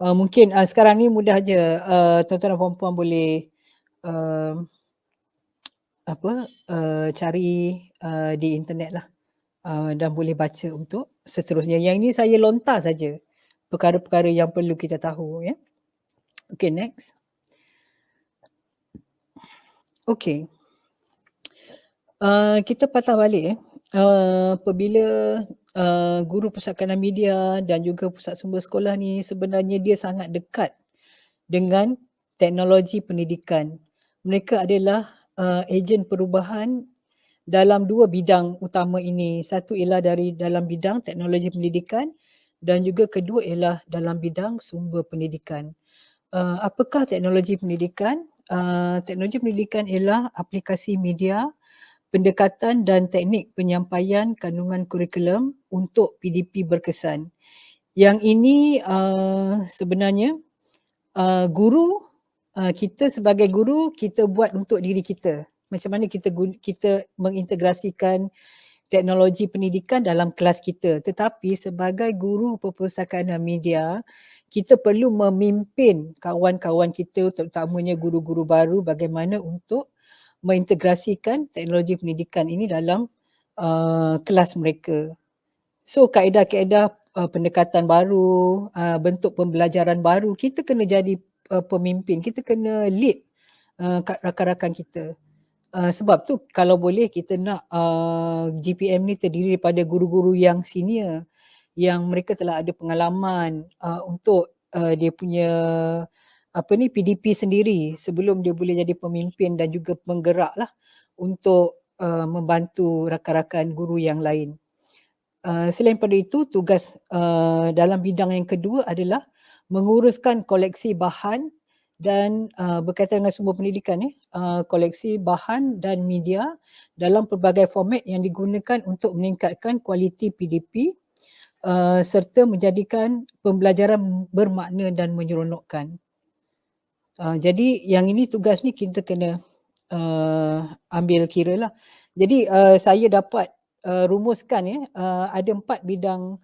Mungkin sekarang ni mudah je, tuan-tuan dan puan-puan boleh cari di internet lah, dan boleh baca untuk seterusnya. Yang ini saya lontar saja perkara-perkara yang perlu kita tahu, ya. Okay, next. Okay. Kita patah balik apabila guru perpustakaan dan media dan juga pusat sumber sekolah ni sebenarnya dia sangat dekat dengan teknologi pendidikan. Mereka adalah ejen perubahan dalam dua bidang utama ini. Satu ialah dalam bidang teknologi pendidikan dan juga kedua ialah dalam bidang sumber pendidikan. Apakah teknologi pendidikan? Teknologi pendidikan ialah aplikasi media, pendekatan dan teknik penyampaian kandungan kurikulum untuk PDP berkesan. Yang ini sebenarnya guru, kita sebagai guru, kita buat untuk diri kita. Macam mana kita mengintegrasikan teknologi pendidikan dalam kelas kita. Tetapi sebagai guru perpustakaan dan media, kita perlu memimpin kawan-kawan kita, terutamanya guru-guru baru, bagaimana untuk mengintegrasikan teknologi pendidikan ini dalam kelas mereka. So kaedah-kaedah pendekatan baru, bentuk pembelajaran baru, kita kena jadi pemimpin, kita kena lead rakan-rakan kita. Sebab tu kalau boleh kita nak GPM ni terdiri daripada guru-guru yang senior, yang mereka telah ada pengalaman untuk dia punya PDP sendiri sebelum dia boleh jadi pemimpin dan juga penggerak lah untuk membantu rakan-rakan guru yang lain. Selain pada itu, tugas dalam bidang yang kedua adalah menguruskan koleksi bahan dan berkaitan dengan sumber pendidikan, koleksi bahan dan media dalam pelbagai format yang digunakan untuk meningkatkan kualiti PDP serta menjadikan pembelajaran bermakna dan menyeronokkan. Jadi yang ini tugas ni kita kena ambil kira lah. Jadi saya dapat rumuskan ada 4 bidang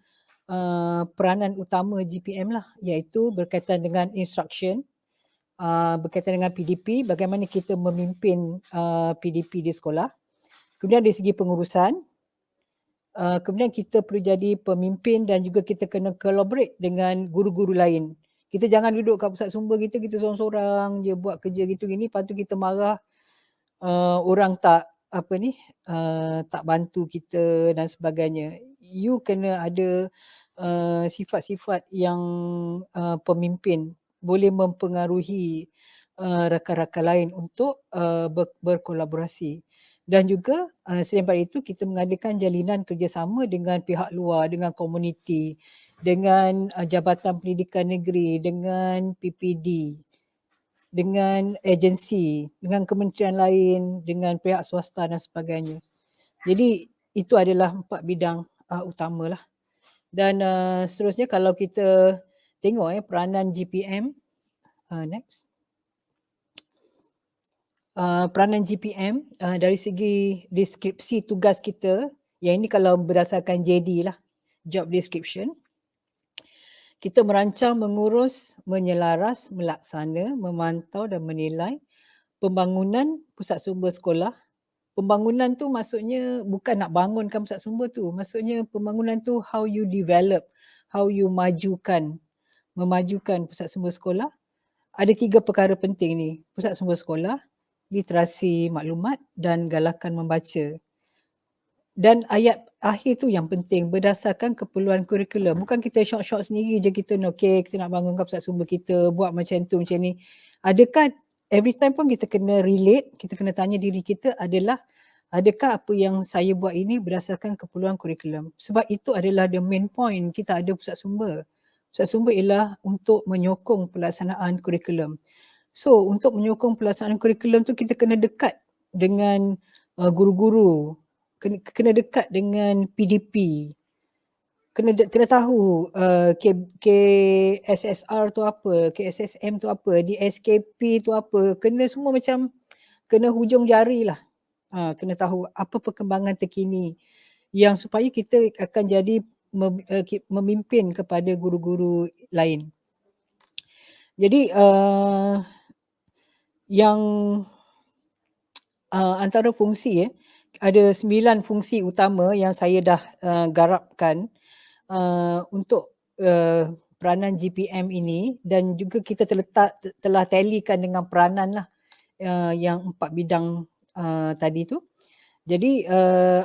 peranan utama GPM lah, iaitu berkaitan dengan instruction, berkaitan dengan PDP, bagaimana kita memimpin PDP di sekolah. Kemudian dari segi pengurusan, kemudian kita perlu jadi pemimpin dan juga kita kena collaborate dengan guru-guru lain. Kita jangan duduk kat pusat sumber kita seorang-seorang je buat kerja gitu gini, lepas tu kita marah orang tak tak bantu kita dan sebagainya. You kena ada sifat-sifat yang pemimpin, boleh mempengaruhi rakan-rakan lain untuk berkolaborasi. Dan juga selain daripada itu, kita mengadakan jalinan kerjasama dengan pihak luar, dengan komuniti, dengan Jabatan Pendidikan Negeri, dengan PPD, dengan agensi, dengan kementerian lain, dengan pihak swasta dan sebagainya. Jadi itu adalah 4 bidang utama lah. Dan seterusnya kalau kita tengok peranan GPM, next. Peranan GPM dari segi deskripsi tugas kita, yang ini kalau berdasarkan JD lah, job description. Kita merancang, mengurus, menyelaras, melaksana, memantau dan menilai pembangunan pusat sumber sekolah. Pembangunan tu maksudnya bukan nak bangunkan pusat sumber tu. Maksudnya pembangunan tu how you develop, how you memajukan pusat sumber sekolah. Ada 3 perkara penting ni. Pusat sumber sekolah, literasi maklumat dan galakan membaca. Dan ayat akhir tu yang penting, berdasarkan keperluan kurikulum. Bukan kita short-short sendiri je kita nak bangunkan pusat sumber kita, buat macam tu macam ni. Adakah every time pun kita kena relate, kita kena tanya diri kita adalah adakah apa yang saya buat ini berdasarkan keperluan kurikulum. Sebab itu adalah the main point kita ada pusat sumber. Pusat sumber ialah untuk menyokong pelaksanaan kurikulum. So untuk menyokong pelaksanaan kurikulum tu kita kena dekat dengan guru-guru, kena dekat dengan PDP, kena tahu KSSR tu apa, KSSM tu apa, DSKP tu apa, kena semua macam kena hujung jari lah. Kena tahu apa perkembangan terkini yang supaya kita akan jadi memimpin kepada guru-guru lain. Jadi yang antara fungsi ada 9 fungsi utama yang saya dah garapkan untuk peranan GPM ini, dan juga kita telah tallykan dengan peranan lah yang 4 bidang tadi tu. Jadi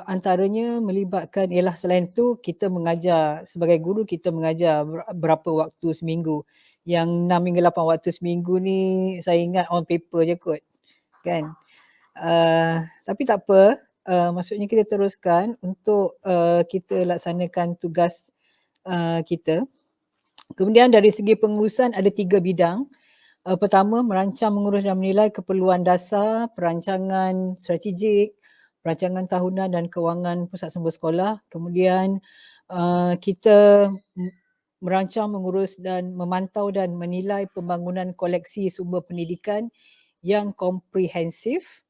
antaranya melibatkan ialah selain tu kita mengajar, sebagai guru kita mengajar berapa waktu seminggu. Yang 6 hingga 8 waktu seminggu ni saya ingat on paper je kot kan. Tapi tak apa, maksudnya kita teruskan untuk kita laksanakan tugas kita. Kemudian dari segi pengurusan ada 3 bidang. Pertama, merancang, mengurus dan menilai keperluan dasar, perancangan strategik, perancangan tahunan dan kewangan pusat sumber sekolah. Kemudian kita merancang, mengurus dan memantau dan menilai pembangunan koleksi sumber pendidikan yang komprehensif,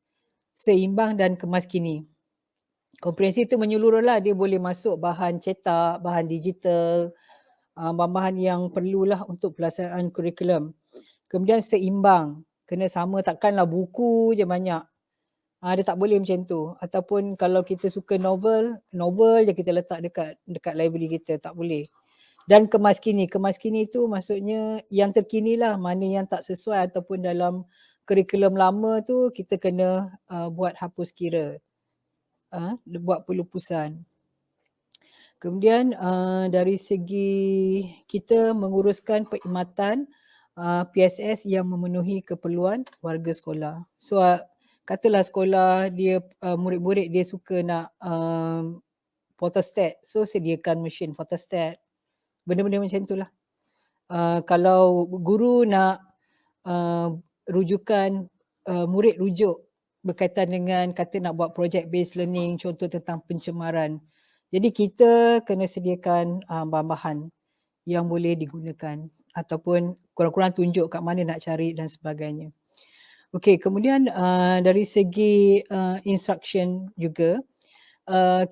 seimbang dan kemaskini. Komprehensif itu menyeluruh lah, dia boleh masuk bahan cetak, bahan digital, bahan-bahan yang perlulah untuk pelaksanaan kurikulum. Kemudian seimbang, kena sama, takkanlah buku je banyak. Dia tak boleh macam tu. Ataupun kalau kita suka novel je kita letak dekat library kita, tak boleh. Dan kemaskini itu maksudnya yang terkini lah, mana yang tak sesuai ataupun dalam kurikulum lama tu kita kena buat hapus kira, buat pelupusan. Kemudian dari segi kita menguruskan perkhidmatan PSS yang memenuhi keperluan warga sekolah. So katalah sekolah dia murid-murid dia suka nak photostat, so sediakan mesin photostat. Benda-benda macam itulah. Kalau guru nak rujukan, murid rujuk berkaitan dengan kata nak buat project based learning, contoh tentang pencemaran. Jadi kita kena sediakan bahan-bahan yang boleh digunakan ataupun kurang-kurang tunjuk kat mana nak cari dan sebagainya. Okey, kemudian dari segi instruction juga,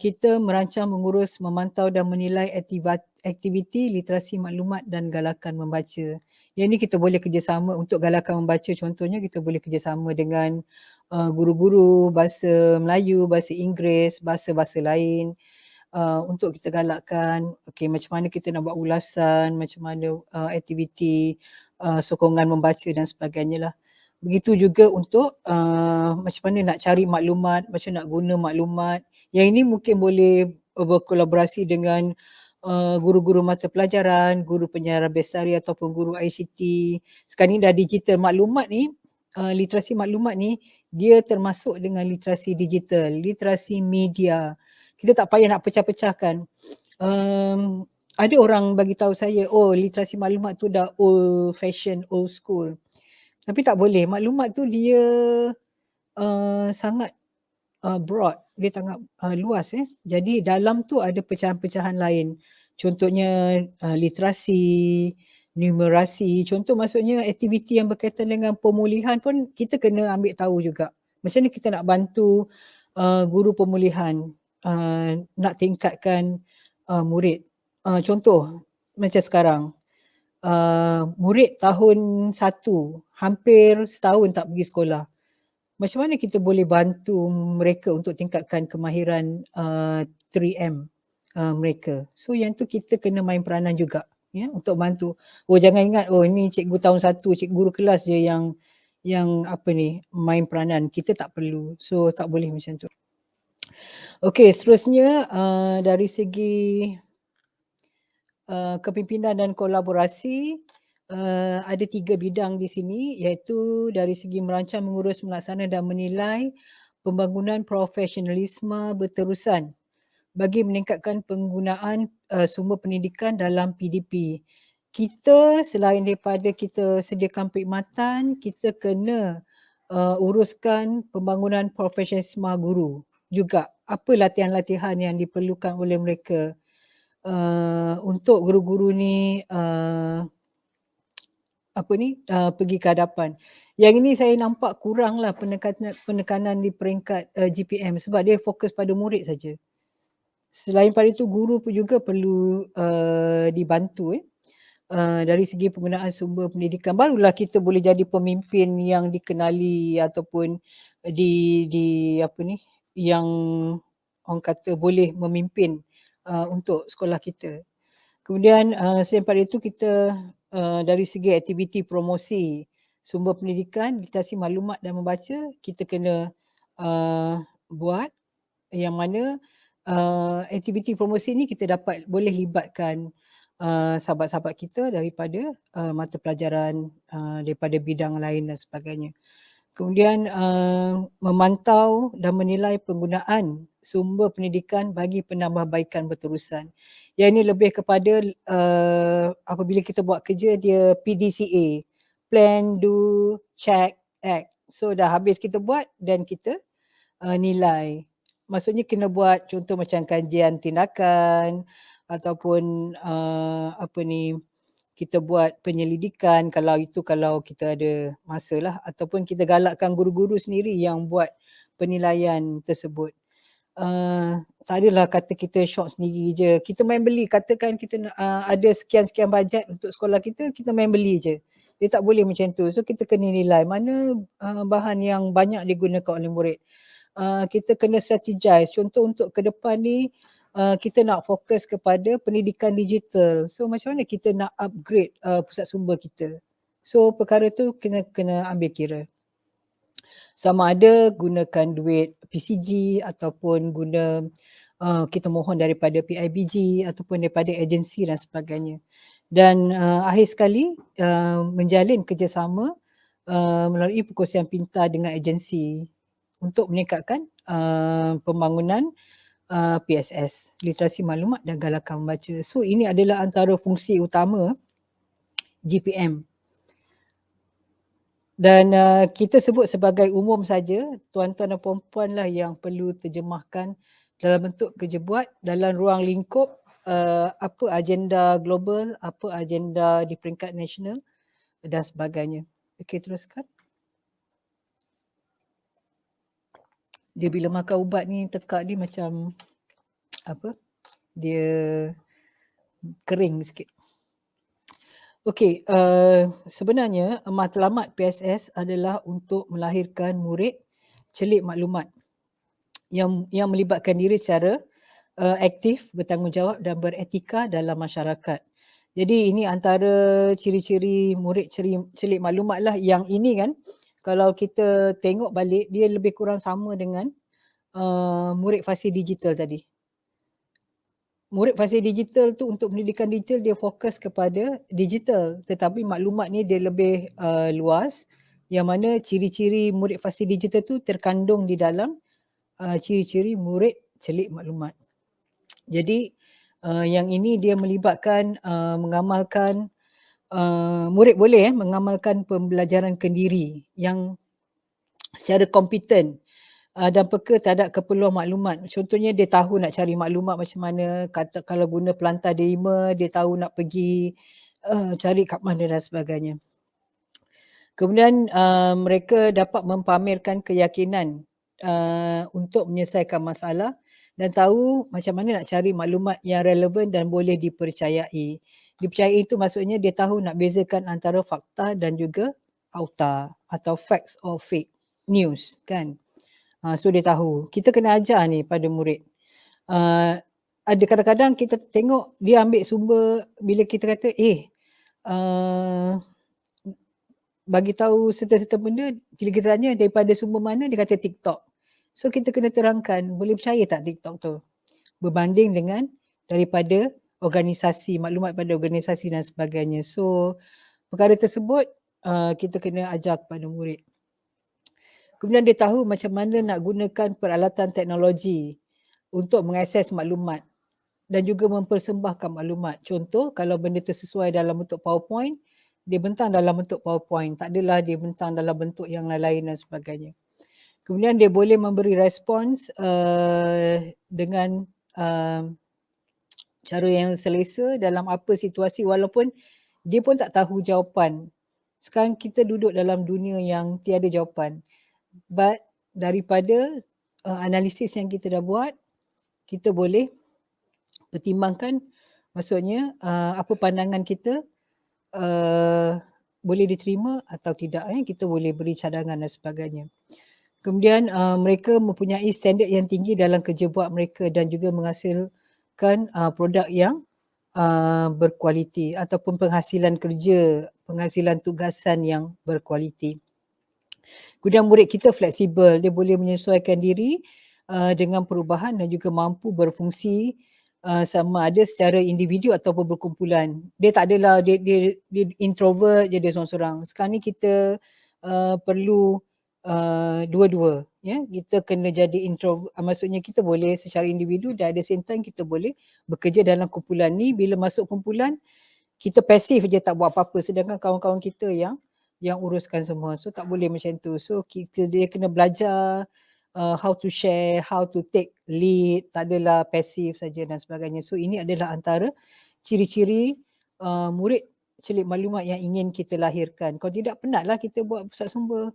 kita merancang, mengurus, memantau dan menilai aktiviti literasi maklumat dan galakan membaca. Yang ni kita boleh kerjasama untuk galakan membaca, contohnya kita boleh kerjasama dengan guru-guru bahasa Melayu, bahasa Inggeris, bahasa-bahasa lain untuk kita galakkan, okey, macam mana kita nak buat ulasan, macam mana aktiviti sokongan membaca dan sebagainya lah. Begitu juga untuk macam mana nak cari maklumat, macam nak guna maklumat. Yang ini mungkin boleh berkolaborasi dengan guru-guru mata pelajaran, guru penyiaran bestari ataupun guru ICT. Sekarang ni dah digital maklumat ni, literasi maklumat ni dia termasuk dengan literasi digital, literasi media. Kita tak payah nak pecah-pecahkan. Ada orang bagi tahu saya, oh literasi maklumat tu dah old fashion, old school. Tapi tak boleh, maklumat tu dia sangat broad, dia sangat luas. Jadi dalam tu ada pecahan-pecahan lain. Contohnya literasi, numerasi. Contoh maksudnya aktiviti yang berkaitan dengan pemulihan pun kita kena ambil tahu juga. Macam mana kita nak bantu guru pemulihan nak tingkatkan murid. Contoh macam sekarang, murid tahun 1 hampir setahun tak pergi sekolah. Macam mana kita boleh bantu mereka untuk tingkatkan kemahiran 3M mereka. So yang tu kita kena main peranan juga untuk bantu. Oh jangan ingat ini cikgu tahun 1, cikgu guru kelas je yang apa ni main peranan. Kita tak perlu. So tak boleh macam tu. Okey, seterusnya dari segi kepimpinan dan kolaborasi, ada 3 bidang di sini, iaitu dari segi merancang, mengurus, melaksana dan menilai pembangunan profesionalisme berterusan bagi meningkatkan penggunaan sumber pendidikan dalam PDP. Kita selain daripada kita sediakan perkhidmatan, kita kena uruskan pembangunan profesionalisme guru juga. Apa latihan-latihan yang diperlukan oleh mereka untuk guru-guru ni pergi ke hadapan. Yang ini saya nampak kuranglah penekanan di peringkat GPM sebab dia fokus pada murid saja. Selain pada itu, guru pun juga perlu dibantu dari segi penggunaan sumber pendidikan. Barulah kita boleh jadi pemimpin yang dikenali ataupun yang orang kata boleh memimpin untuk sekolah kita. Kemudian selain pada itu, kita dari segi aktiviti promosi sumber pendidikan, literasi maklumat dan membaca, kita kena buat yang mana aktiviti promosi ni kita boleh libatkan sahabat-sahabat kita daripada mata pelajaran daripada bidang lain dan sebagainya. Kemudian memantau dan menilai penggunaan sumber pendidikan bagi penambahbaikan berterusan. Yang ini lebih kepada apabila kita buat kerja, dia PDCA, Plan, Do, Check, Act. So dah habis kita buat dan kita nilai. Maksudnya kena buat contoh macam kajian tindakan ataupun kita buat penyelidikan kalau kita ada masa lah, ataupun kita galakkan guru-guru sendiri yang buat penilaian tersebut. Tak adalah kata kita short sendiri je, kita main beli, katakan kita ada sekian-sekian bajet untuk sekolah kita main beli je. Dia tak boleh macam tu. So kita kena nilai mana bahan yang banyak digunakan oleh murid. Kita kena strategize. Contoh untuk ke depan ni kita nak fokus kepada pendidikan digital. So macam mana kita nak upgrade pusat sumber kita. So perkara tu kena ambil kira. Sama ada gunakan duit PCG ataupun kita mohon daripada PIBG ataupun daripada agensi dan sebagainya. Dan akhir sekali menjalin kerjasama melalui perkongsian pintar dengan agensi untuk meningkatkan pembangunan PSS, literasi maklumat dan galakan membaca. So ini adalah antara fungsi utama GPM. Dan kita sebut sebagai umum saja, tuan-tuan dan puan-puan lah yang perlu terjemahkan dalam bentuk kerja buat dalam ruang lingkup apa agenda global, apa agenda di peringkat nasional dan sebagainya. Okey, teruskan. Dia bila makan ubat ni tekak dia macam dia kering sikit. Okey, sebenarnya matlamat PSS adalah untuk melahirkan murid celik maklumat yang melibatkan diri secara aktif, bertanggungjawab dan beretika dalam masyarakat. Jadi ini antara ciri-ciri murid celik maklumat lah. Yang ini kan kalau kita tengok balik, dia lebih kurang sama dengan murid fasi digital tadi. Murid fasi digital tu untuk pendidikan digital dia fokus kepada digital, tetapi maklumat ni dia lebih luas, yang mana ciri-ciri murid fasi digital tu terkandung di dalam ciri-ciri murid celik maklumat. Jadi yang ini dia melibatkan mengamalkan murid boleh mengamalkan pembelajaran kendiri yang secara kompeten dan peka terhadap keperluan maklumat. Contohnya dia tahu nak cari maklumat macam mana, kalau guna pelantar D5 dia tahu nak pergi cari kat mana dan sebagainya. Kemudian mereka dapat mempamerkan keyakinan untuk menyelesaikan masalah dan tahu macam mana nak cari maklumat yang relevan dan boleh dipercayai. Dipercayai itu maksudnya dia tahu nak bezakan antara fakta dan juga auta atau facts or fake news kan. So dia tahu. Kita kena ajar ni pada murid. Ada kadang-kadang kita tengok dia ambil sumber bila kita kata bagi tahu serta-serta benda, bila kita tanya daripada sumber mana, dia kata TikTok. So kita kena terangkan, boleh percaya tak TikTok tu? Berbanding dengan daripada organisasi, maklumat pada organisasi dan sebagainya. So perkara tersebut kita kena ajar kepada murid. Kemudian dia tahu macam mana nak gunakan peralatan teknologi untuk mengakses maklumat dan juga mempersembahkan maklumat. Contoh, kalau benda tu sesuai dalam bentuk PowerPoint, dia bentang dalam bentuk PowerPoint. Tak adalah dia bentang dalam bentuk yang lain-lain dan sebagainya. Kemudian dia boleh memberi respons dengan cara yang selesa dalam apa situasi walaupun dia pun tak tahu jawapan. Sekarang kita duduk dalam dunia yang tiada jawapan. But daripada analisis yang kita dah buat, kita boleh pertimbangkan, maksudnya apa pandangan kita boleh diterima atau tidak. Kita boleh beri cadangan dan sebagainya. Kemudian mereka mempunyai standard yang tinggi dalam kerja buat mereka dan juga menghasilkan produk yang berkualiti ataupun penghasilan kerja, penghasilan tugasan yang berkualiti. Kemudian murid kita fleksibel, dia boleh menyesuaikan diri dengan perubahan dan juga mampu berfungsi sama ada secara individu ataupun berkumpulan. Dia tak adalah dia introvert je, dia seorang-seorang. Sekarang ni kita perlu dua-dua, ya. Kita kena jadi introvert, maksudnya kita boleh secara individu dan at the same time kita boleh bekerja dalam kumpulan ni. Bila masuk kumpulan, kita pasif je, tak buat apa-apa, sedangkan kawan-kawan kita yang uruskan semua. So tak boleh macam tu. So dia kena belajar how to share, how to take lead, tak adalah pasif saja dan sebagainya. So ini adalah antara ciri-ciri murid celik maklumat yang ingin kita lahirkan. Kalau tidak, penatlah kita buat pusat sumber,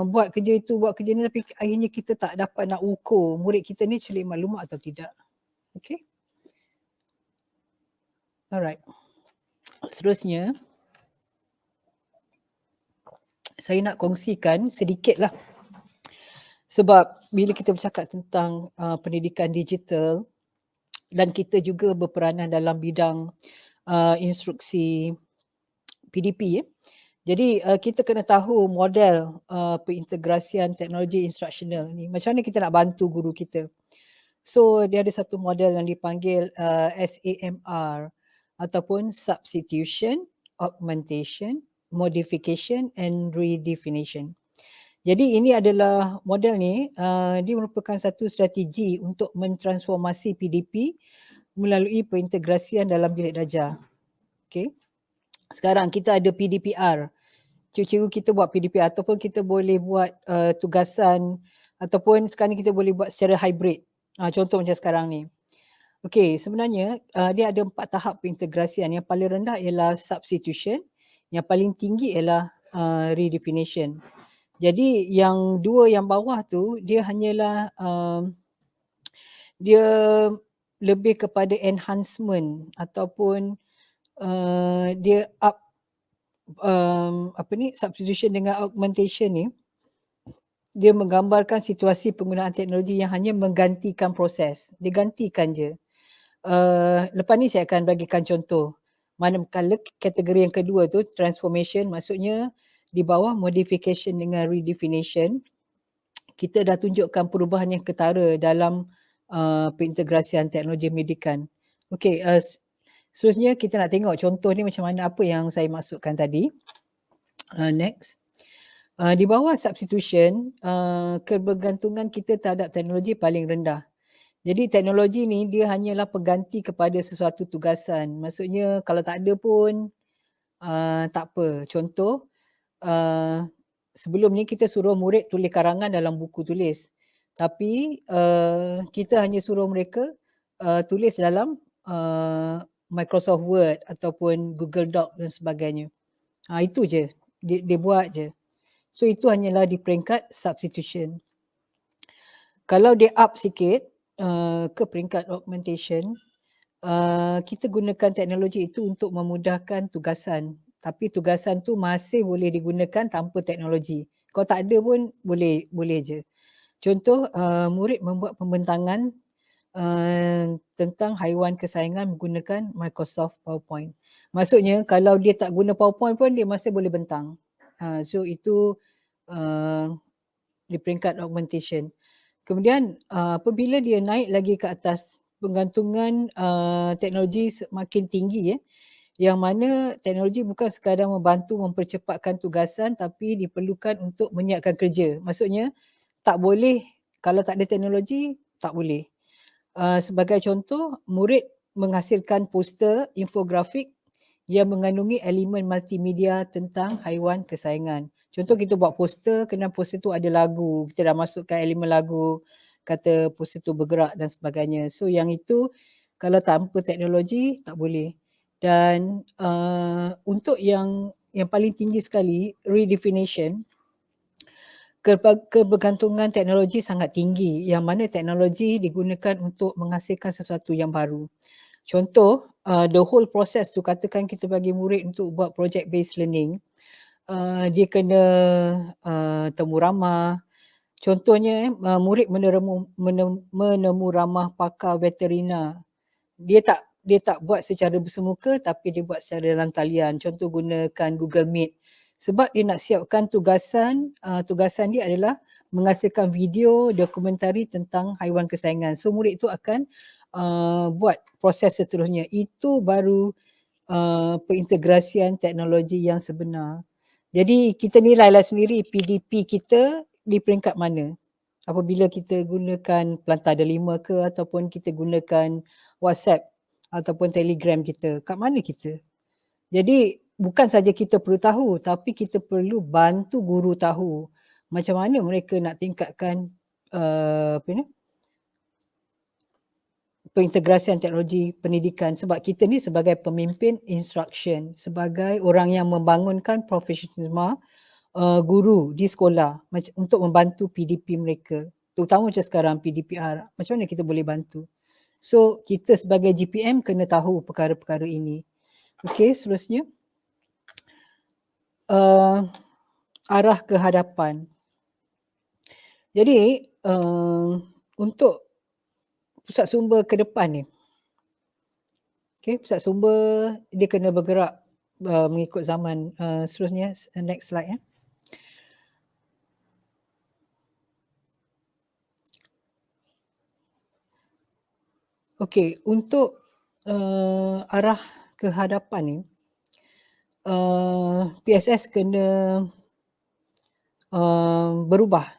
buat kerja itu, buat kerja ni, tapi akhirnya kita tak dapat nak ukur murid kita ni celik maklumat atau tidak. Okay. Alright. Seterusnya, saya nak kongsikan sedikitlah, sebab bila kita bercakap tentang pendidikan digital dan kita juga berperanan dalam bidang instruksi PDP, jadi kita kena tahu model perintegrasian teknologi instruksional ni. Macam mana kita nak bantu guru kita. So dia ada satu model yang dipanggil SAMR ataupun Substitution, Augmentation, Modification and Redefinition. Jadi ini adalah model ni, dia merupakan satu strategi untuk mentransformasi PDP melalui perintegrasian dalam bilik darjah. Okay. Sekarang kita ada PDPR. Cikgu-cikgu kita buat PDPR ataupun kita boleh buat tugasan ataupun sekarang ni kita boleh buat secara hybrid. Contoh macam sekarang ni. Okey, sebenarnya dia ada 4 tahap perintegrasian. Yang paling rendah ialah substitution, yang paling tinggi ialah redefinition. Jadi yang 2 yang bawah tu dia hanyalah dia lebih kepada enhancement ataupun dia up substitution dengan augmentation ni, dia menggambarkan situasi penggunaan teknologi yang hanya menggantikan proses. Dia gantikan je. Lepas ni saya akan bagikan contoh. Manakala kategori yang kedua tu transformation, maksudnya di bawah modification dengan redefinition, kita dah tunjukkan perubahan yang ketara dalam perintegrasian teknologi pendidikan. Okey, seterusnya kita nak tengok contoh ni macam mana, apa yang saya maksudkan tadi. Next. Di bawah substitution, kebergantungan kita terhadap teknologi paling rendah. Jadi teknologi ni dia hanyalah pengganti kepada sesuatu tugasan. Maksudnya kalau tak ada pun tak apa. Contoh, sebelum ni kita suruh murid tulis karangan dalam buku tulis. Tapi kita hanya suruh mereka tulis dalam Microsoft Word ataupun Google Doc dan sebagainya. Itu je. Dia buat je. So itu hanyalah di peringkat substitution. Kalau dia up sikit ke peringkat augmentation, kita gunakan teknologi itu untuk memudahkan tugasan. Tapi tugasan tu masih boleh digunakan tanpa teknologi. Kalau tak ada pun boleh je. Contoh, murid membuat pembentangan tentang haiwan kesayangan menggunakan Microsoft PowerPoint. Maksudnya kalau dia tak guna PowerPoint pun dia masih boleh bentang. So itu di peringkat augmentation. Kemudian apabila dia naik lagi ke atas, penggantungan teknologi semakin tinggi, yang mana teknologi bukan sekadar membantu mempercepatkan tugasan tapi diperlukan untuk menyiapkan kerja. Maksudnya tak boleh, kalau tak ada teknologi tak boleh. Sebagai contoh, murid menghasilkan poster infografik yang mengandungi elemen multimedia tentang haiwan kesayangan. Contoh kita buat poster, kena poster tu ada lagu, kita dah masukkan elemen lagu, kata poster tu bergerak dan sebagainya. So yang itu kalau tanpa teknologi tak boleh. Dan untuk yang paling tinggi sekali, redefinition, kebergantungan teknologi sangat tinggi yang mana teknologi digunakan untuk menghasilkan sesuatu yang baru. Contoh, the whole process tu, katakan kita bagi murid untuk buat project based learning, dia kena temu ramah. Contohnya, murid menemu ramah pakar veterina. Dia tak buat secara bersemuka tapi dia buat secara dalam talian. Contoh gunakan Google Meet. Sebab dia nak siapkan tugasan dia adalah menghasilkan video dokumentari tentang haiwan kesayangan. So murid itu akan buat proses seterusnya. Itu baru perintegrasian teknologi yang sebenar. Jadi kita nilailah sendiri PDP kita di peringkat mana. Apabila kita gunakan Pelantar Delima ke ataupun kita gunakan WhatsApp ataupun Telegram kita, kat mana kita? Jadi bukan saja kita perlu tahu tapi kita perlu bantu guru tahu macam mana mereka nak tingkatkan perintegrasian teknologi pendidikan, sebab kita ni sebagai pemimpin instruction, sebagai orang yang membangunkan profesionalisme guru di sekolah untuk membantu PDP mereka, terutama macam sekarang PDPR, macam mana kita boleh bantu. So kita sebagai GPM kena tahu perkara-perkara ini. Okey, seterusnya arah ke hadapan. Jadi untuk pusat sumber ke depan ni, pusat sumber dia kena bergerak mengikut zaman. Seterusnya, next slide . Okey, untuk arah ke hadapan ni, PSS kena berubah.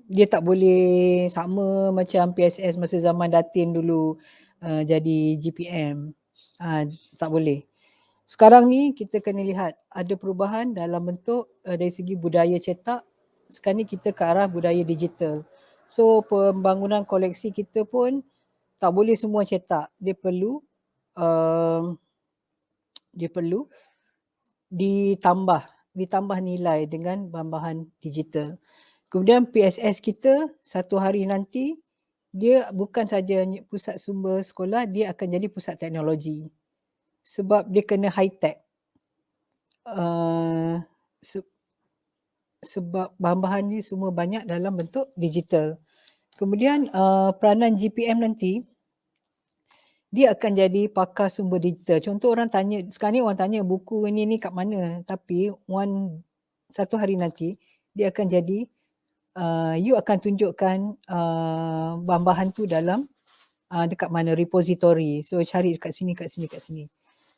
Dia tak boleh sama macam PSS masa zaman Datin dulu jadi GPM. Tak boleh. Sekarang ni kita kena lihat ada perubahan dalam bentuk dari segi budaya cetak. Sekarang ni kita ke arah budaya digital. So pembangunan koleksi kita pun tak boleh semua cetak. Dia perlu ditambah nilai dengan bahan-bahan digital. Kemudian PSS kita satu hari nanti dia bukan saja pusat sumber sekolah, dia akan jadi pusat teknologi. Sebab dia kena high tech. Sebab bahan-bahan ni semua banyak dalam bentuk digital. Kemudian peranan GPM nanti, dia akan jadi pakar sumber digital. Contoh orang tanya, sekarang ni orang tanya buku ni kat mana, tapi satu hari nanti dia akan jadi, you akan tunjukkan bahan-bahan tu dalam dekat mana repository. So cari dekat sini.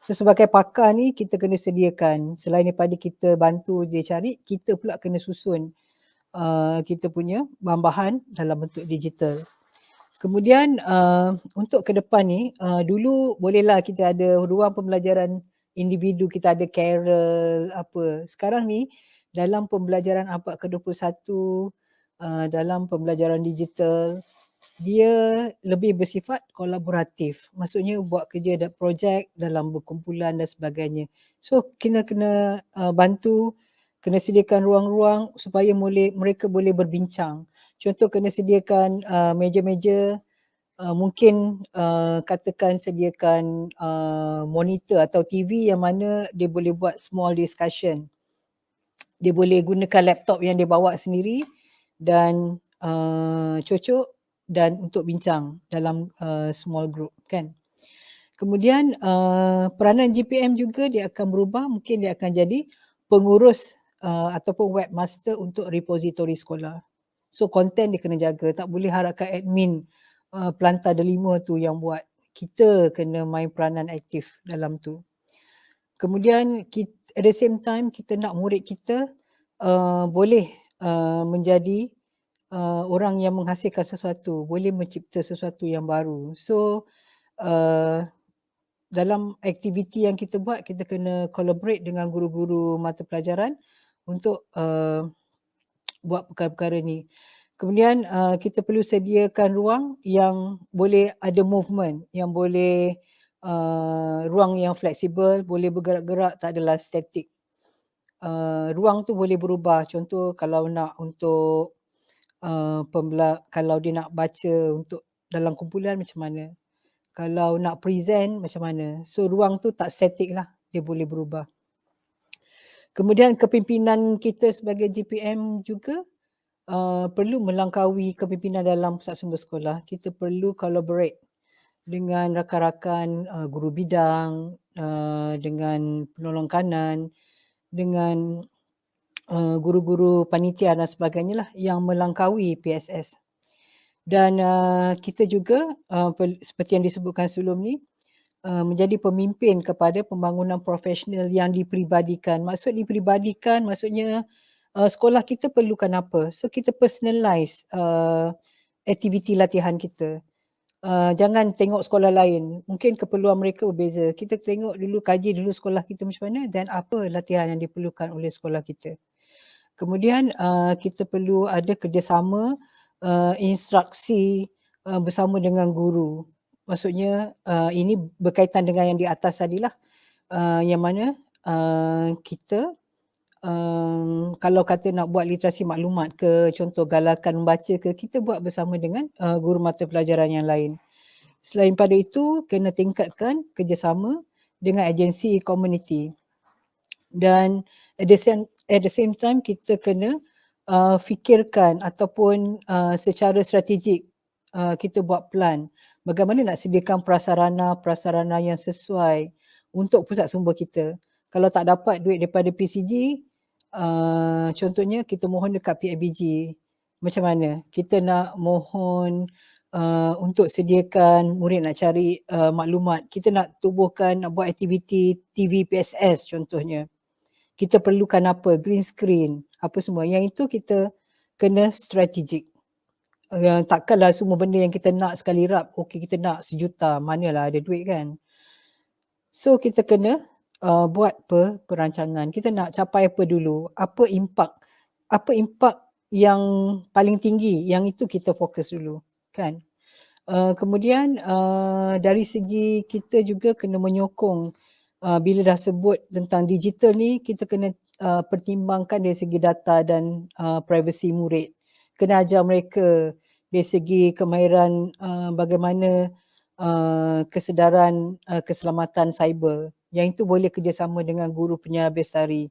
So sebagai pakar ni kita kena sediakan, selain daripada kita bantu dia cari, kita pula kena susun kita punya bahan-bahan dalam bentuk digital. Kemudian untuk ke depan ni, dulu bolehlah kita ada ruang pembelajaran individu, kita ada Carol apa. Sekarang ni dalam pembelajaran abad ke-21, dalam pembelajaran digital, dia lebih bersifat kolaboratif. Maksudnya buat kerja dan projek dalam berkumpulan dan sebagainya. So kena bantu, kena sediakan ruang-ruang supaya mereka boleh berbincang. Contoh kena sediakan meja-meja, mungkin katakan sediakan monitor atau TV yang mana dia boleh buat small discussion. Dia boleh gunakan laptop yang dia bawa sendiri dan cocok dan untuk bincang dalam small group kan. Kemudian peranan GPM juga dia akan berubah, mungkin dia akan jadi pengurus ataupun webmaster untuk repository sekolah. So konten dia kena jaga, tak boleh harapkan admin Pelantar Delima tu yang buat. Kita kena main peranan aktif dalam tu. Kemudian at the same time kita nak murid kita boleh menjadi orang yang menghasilkan sesuatu, boleh mencipta sesuatu yang baru. So dalam aktiviti yang kita buat, kita kena collaborate dengan guru-guru mata pelajaran untuk buat perkara-perkara ni. Kemudian kita perlu sediakan ruang yang boleh ada movement, yang boleh ruang yang fleksibel, boleh bergerak-gerak, tak adalah statik. Ruang tu boleh berubah. Contoh kalau nak untuk kalau dia nak baca untuk dalam kumpulan macam mana. Kalau nak present macam mana. So ruang tu tak statik lah, dia boleh berubah. Kemudian kepimpinan kita sebagai GPM juga perlu melangkaui kepimpinan dalam pusat sumber sekolah. Kita perlu collaborate dengan rakan-rakan guru bidang, dengan penolong kanan, dengan guru-guru panitia dan sebagainya lah yang melangkaui PSS. Dan kita juga seperti yang disebutkan sebelum ni, menjadi pemimpin kepada pembangunan profesional yang diperibadikan. Maksud diperibadikan maksudnya sekolah kita perlukan apa. So kita personalize aktiviti latihan kita. Jangan tengok sekolah lain. Mungkin keperluan mereka berbeza. Kita tengok dulu, kaji dulu sekolah kita macam mana dan apa latihan yang diperlukan oleh sekolah kita. Kemudian kita perlu ada kerjasama instruksi bersama dengan guru. Maksudnya ini berkaitan dengan yang di atas tadilah, yang mana kita kalau kata nak buat literasi maklumat ke, contoh galakan membaca ke, kita buat bersama dengan guru mata pelajaran yang lain. Selain pada itu, kena tingkatkan kerjasama dengan agensi komuniti. Dan at the same time kita kena fikirkan ataupun secara strategik kita buat plan bagaimana nak sediakan prasarana yang sesuai untuk pusat sumber kita. Kalau tak dapat duit daripada PCG, contohnya kita mohon dekat PIBG. Macam mana? Kita nak mohon untuk sediakan murid nak cari maklumat. Kita nak tubuhkan, nak buat aktiviti TV PSS contohnya. Kita perlukan apa? Green screen, apa semua. Yang itu kita kena strategik. Takkanlah semua benda yang kita nak sekali rap, okey kita nak 1 juta, manalah ada duit kan. So kita kena buat perancangan. Kita nak capai apa dulu? Apa impak yang paling tinggi? Yang itu kita fokus dulu kan. Kemudian dari segi kita juga kena menyokong bila dah sebut tentang digital ni, kita kena pertimbangkan dari segi data dan privacy murid. Kena ajar mereka dari segi kemahiran bagaimana kesedaran keselamatan cyber. Yang itu boleh kerjasama dengan guru penyiar bestari.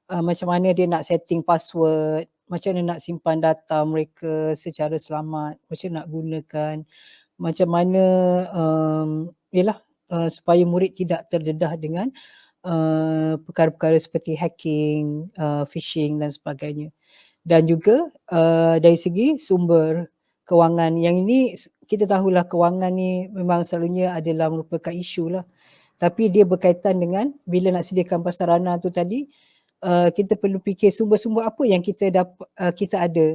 Macam mana dia nak setting password, macam mana nak simpan data mereka secara selamat, macam mana nak gunakan, macam mana supaya murid tidak terdedah dengan perkara-perkara seperti hacking, phishing dan sebagainya. Dan juga dari segi sumber kewangan, yang ini kita tahulah kewangan ni memang selalunya adalah merupakan isu lah. Tapi dia berkaitan dengan bila nak sediakan prasarana tu tadi, kita perlu fikir sumber-sumber apa yang kita ada.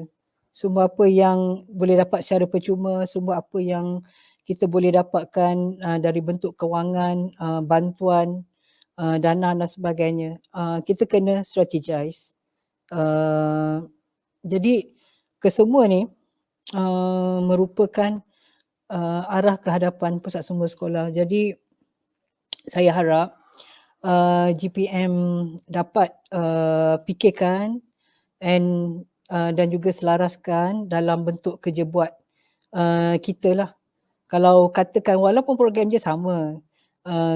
Sumber apa yang boleh dapat secara percuma, sumber apa yang kita boleh dapatkan dari bentuk kewangan, bantuan, dana dan sebagainya. Kita kena strategize. Jadi kesemua ni merupakan arah kehadapan pusat sumber sekolah. Jadi saya harap GPM dapat fikirkan dan juga selaraskan dalam bentuk kerja buat kita lah. Kalau katakan walaupun program dia sama,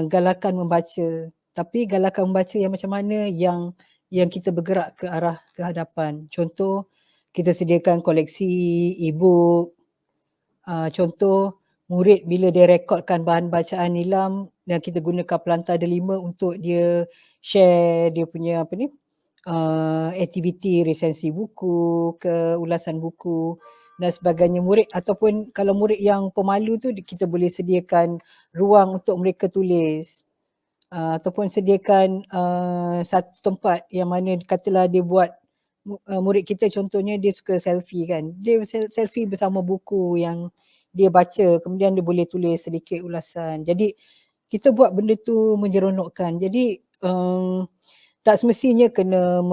galakan membaca, tapi galakan membaca yang macam mana yang kita bergerak ke arah kehadapan. Contoh, kita sediakan koleksi e-book. Contoh, murid bila dia rekodkan bahan bacaan Nilam dan kita gunakan pelantar delima untuk dia share dia punya aktiviti resensi buku ke ulasan buku dan sebagainya. Murid ataupun kalau murid yang pemalu tu kita boleh sediakan ruang untuk mereka tulis. ataupun sediakan satu tempat yang mana katalah dia buat murid kita contohnya dia suka selfie kan. Dia selfie bersama buku yang dia baca, kemudian dia boleh tulis sedikit ulasan. Jadi kita buat benda tu menyeronokkan. Jadi tak semestinya kena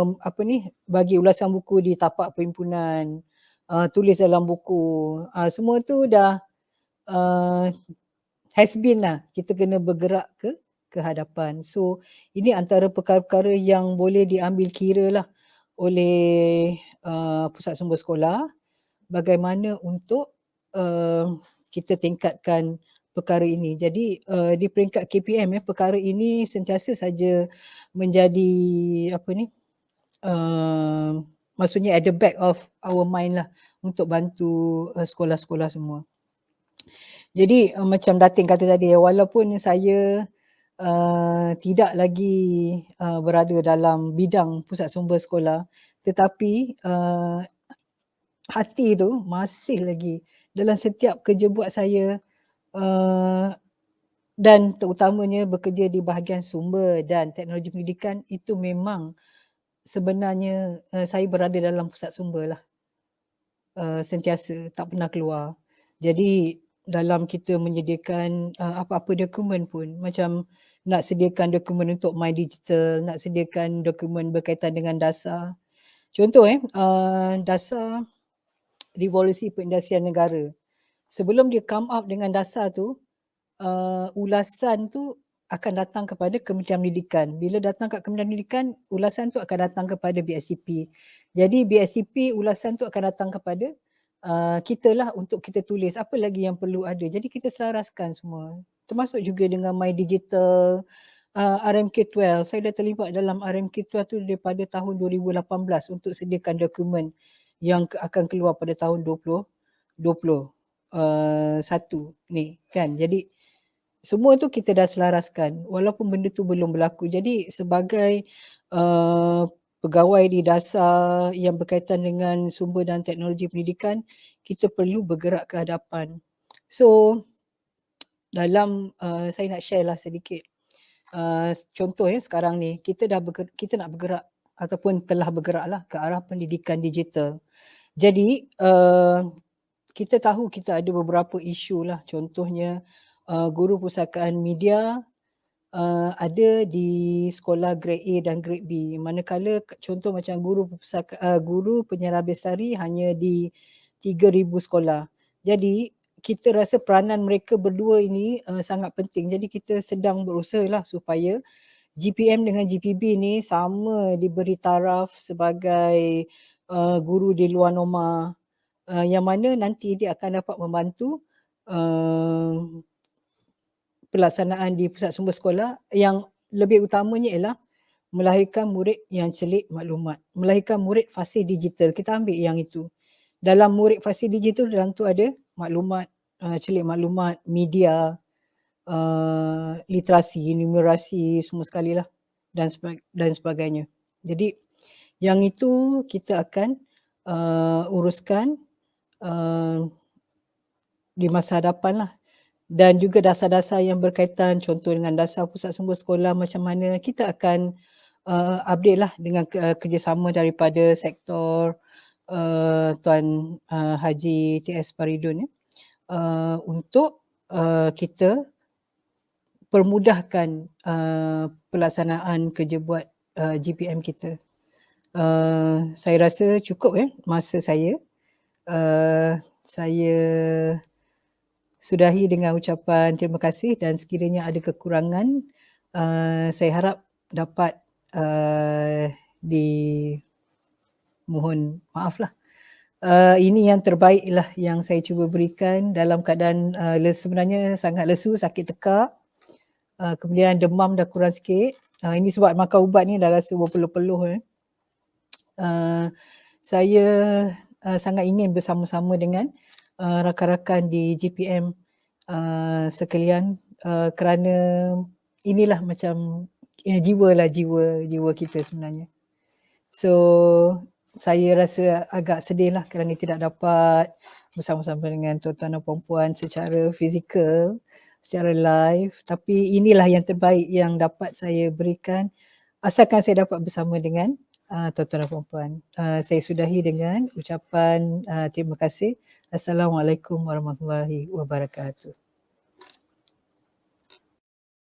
bagi ulasan buku di tapak perhimpunan, tulis dalam buku. Semua tu dah has been lah. Kita kena bergerak ke hadapan. So ini antara perkara-perkara yang boleh diambil kira lah oleh pusat sumber sekolah, bagaimana untuk kita tingkatkan perkara ini. Jadi di peringkat KPM perkara ini sentiasa saja menjadi maksudnya at the back of our mind lah untuk bantu sekolah-sekolah semua. Jadi macam Datin kata tadi, walaupun saya tidak lagi berada dalam bidang pusat sumber sekolah, tetapi hati tu masih lagi dalam setiap kerja buat saya, dan terutamanya bekerja di bahagian sumber dan teknologi pendidikan, itu memang sebenarnya saya berada dalam pusat sumber lah, sentiasa tak pernah keluar. Jadi dalam kita menyediakan apa-apa dokumen pun, macam nak sediakan dokumen untuk My Digital, nak sediakan dokumen berkaitan dengan dasar. Contoh dasar revolusi perindustrian negara. Sebelum dia come up dengan dasar tu, ulasan tu akan datang kepada Kementerian Pendidikan. Bila datang kat Kementerian Pendidikan, ulasan tu akan datang kepada BSCP. Jadi BSCP ulasan tu akan datang kepada kita lah untuk kita tulis apa lagi yang perlu ada. Jadi kita selaraskan semua. Termasuk juga dengan My Digital, RMK12. Saya dah terlibat dalam RMK12 tu daripada tahun 2018 untuk sediakan dokumen yang akan keluar pada tahun 2021 ni kan. Jadi semua tu kita dah selaraskan walaupun benda tu belum berlaku. Jadi sebagai pegawai di dasar yang berkaitan dengan sumber dan teknologi pendidikan, kita perlu bergerak ke hadapan. So dalam saya nak share lah sedikit contoh sekarang ni kita nak bergerak ataupun telah bergerak lah ke arah pendidikan digital. Jadi kita tahu kita ada beberapa isu lah, contohnya guru pusakaan media ada di sekolah grade A dan grade B, manakala contoh macam guru penyiaran bestari hanya di 3,000 sekolah. Jadi kita rasa peranan mereka berdua ini sangat penting. Jadi kita sedang berusaha lah supaya GPM dengan GPB ni sama diberi taraf sebagai guru di luar norma, yang mana nanti dia akan dapat membantu pelaksanaan di pusat sumber sekolah, yang lebih utamanya ialah melahirkan murid yang celik maklumat, melahirkan murid fasih digital. Kita ambil yang itu. Dalam murid fasih digital dalam tu ada maklumat, celik maklumat, media, literasi, numerasi, semua sekali lah dan sebagainya. Jadi yang itu kita akan uruskan di masa hadapan lah. Dan juga dasar-dasar yang berkaitan contoh dengan dasar pusat sumber sekolah macam mana, kita akan update lah dengan kerjasama daripada sektor Tuan Haji T.S. Paridun untuk kita permudahkan pelaksanaan kerja buat GPM kita. Saya rasa cukup masa saya. Saya sudahi dengan ucapan terima kasih, dan sekiranya ada kekurangan saya harap dapat dimohon maaf lah. Ini yang terbaik lah yang saya cuba berikan dalam keadaan sebenarnya sangat lesu, sakit tekak, kemudian demam dah kurang sikit. Ini sebab makan ubat ni dah rasa berpeluh-peluh. Saya sangat ingin bersama-sama dengan rakan-rakan di GPM sekalian, kerana inilah macam jiwa kita sebenarnya. So saya rasa agak sedih lah kerana tidak dapat bersama-sama dengan tuan-tuan dan puan-puan secara fizikal. secara live, tapi inilah yang terbaik yang dapat saya berikan asalkan saya dapat bersama dengan tuan-tuan dan puan-puan. Saya sudahi dengan ucapan terima kasih. Assalamualaikum warahmatullahi wabarakatuh.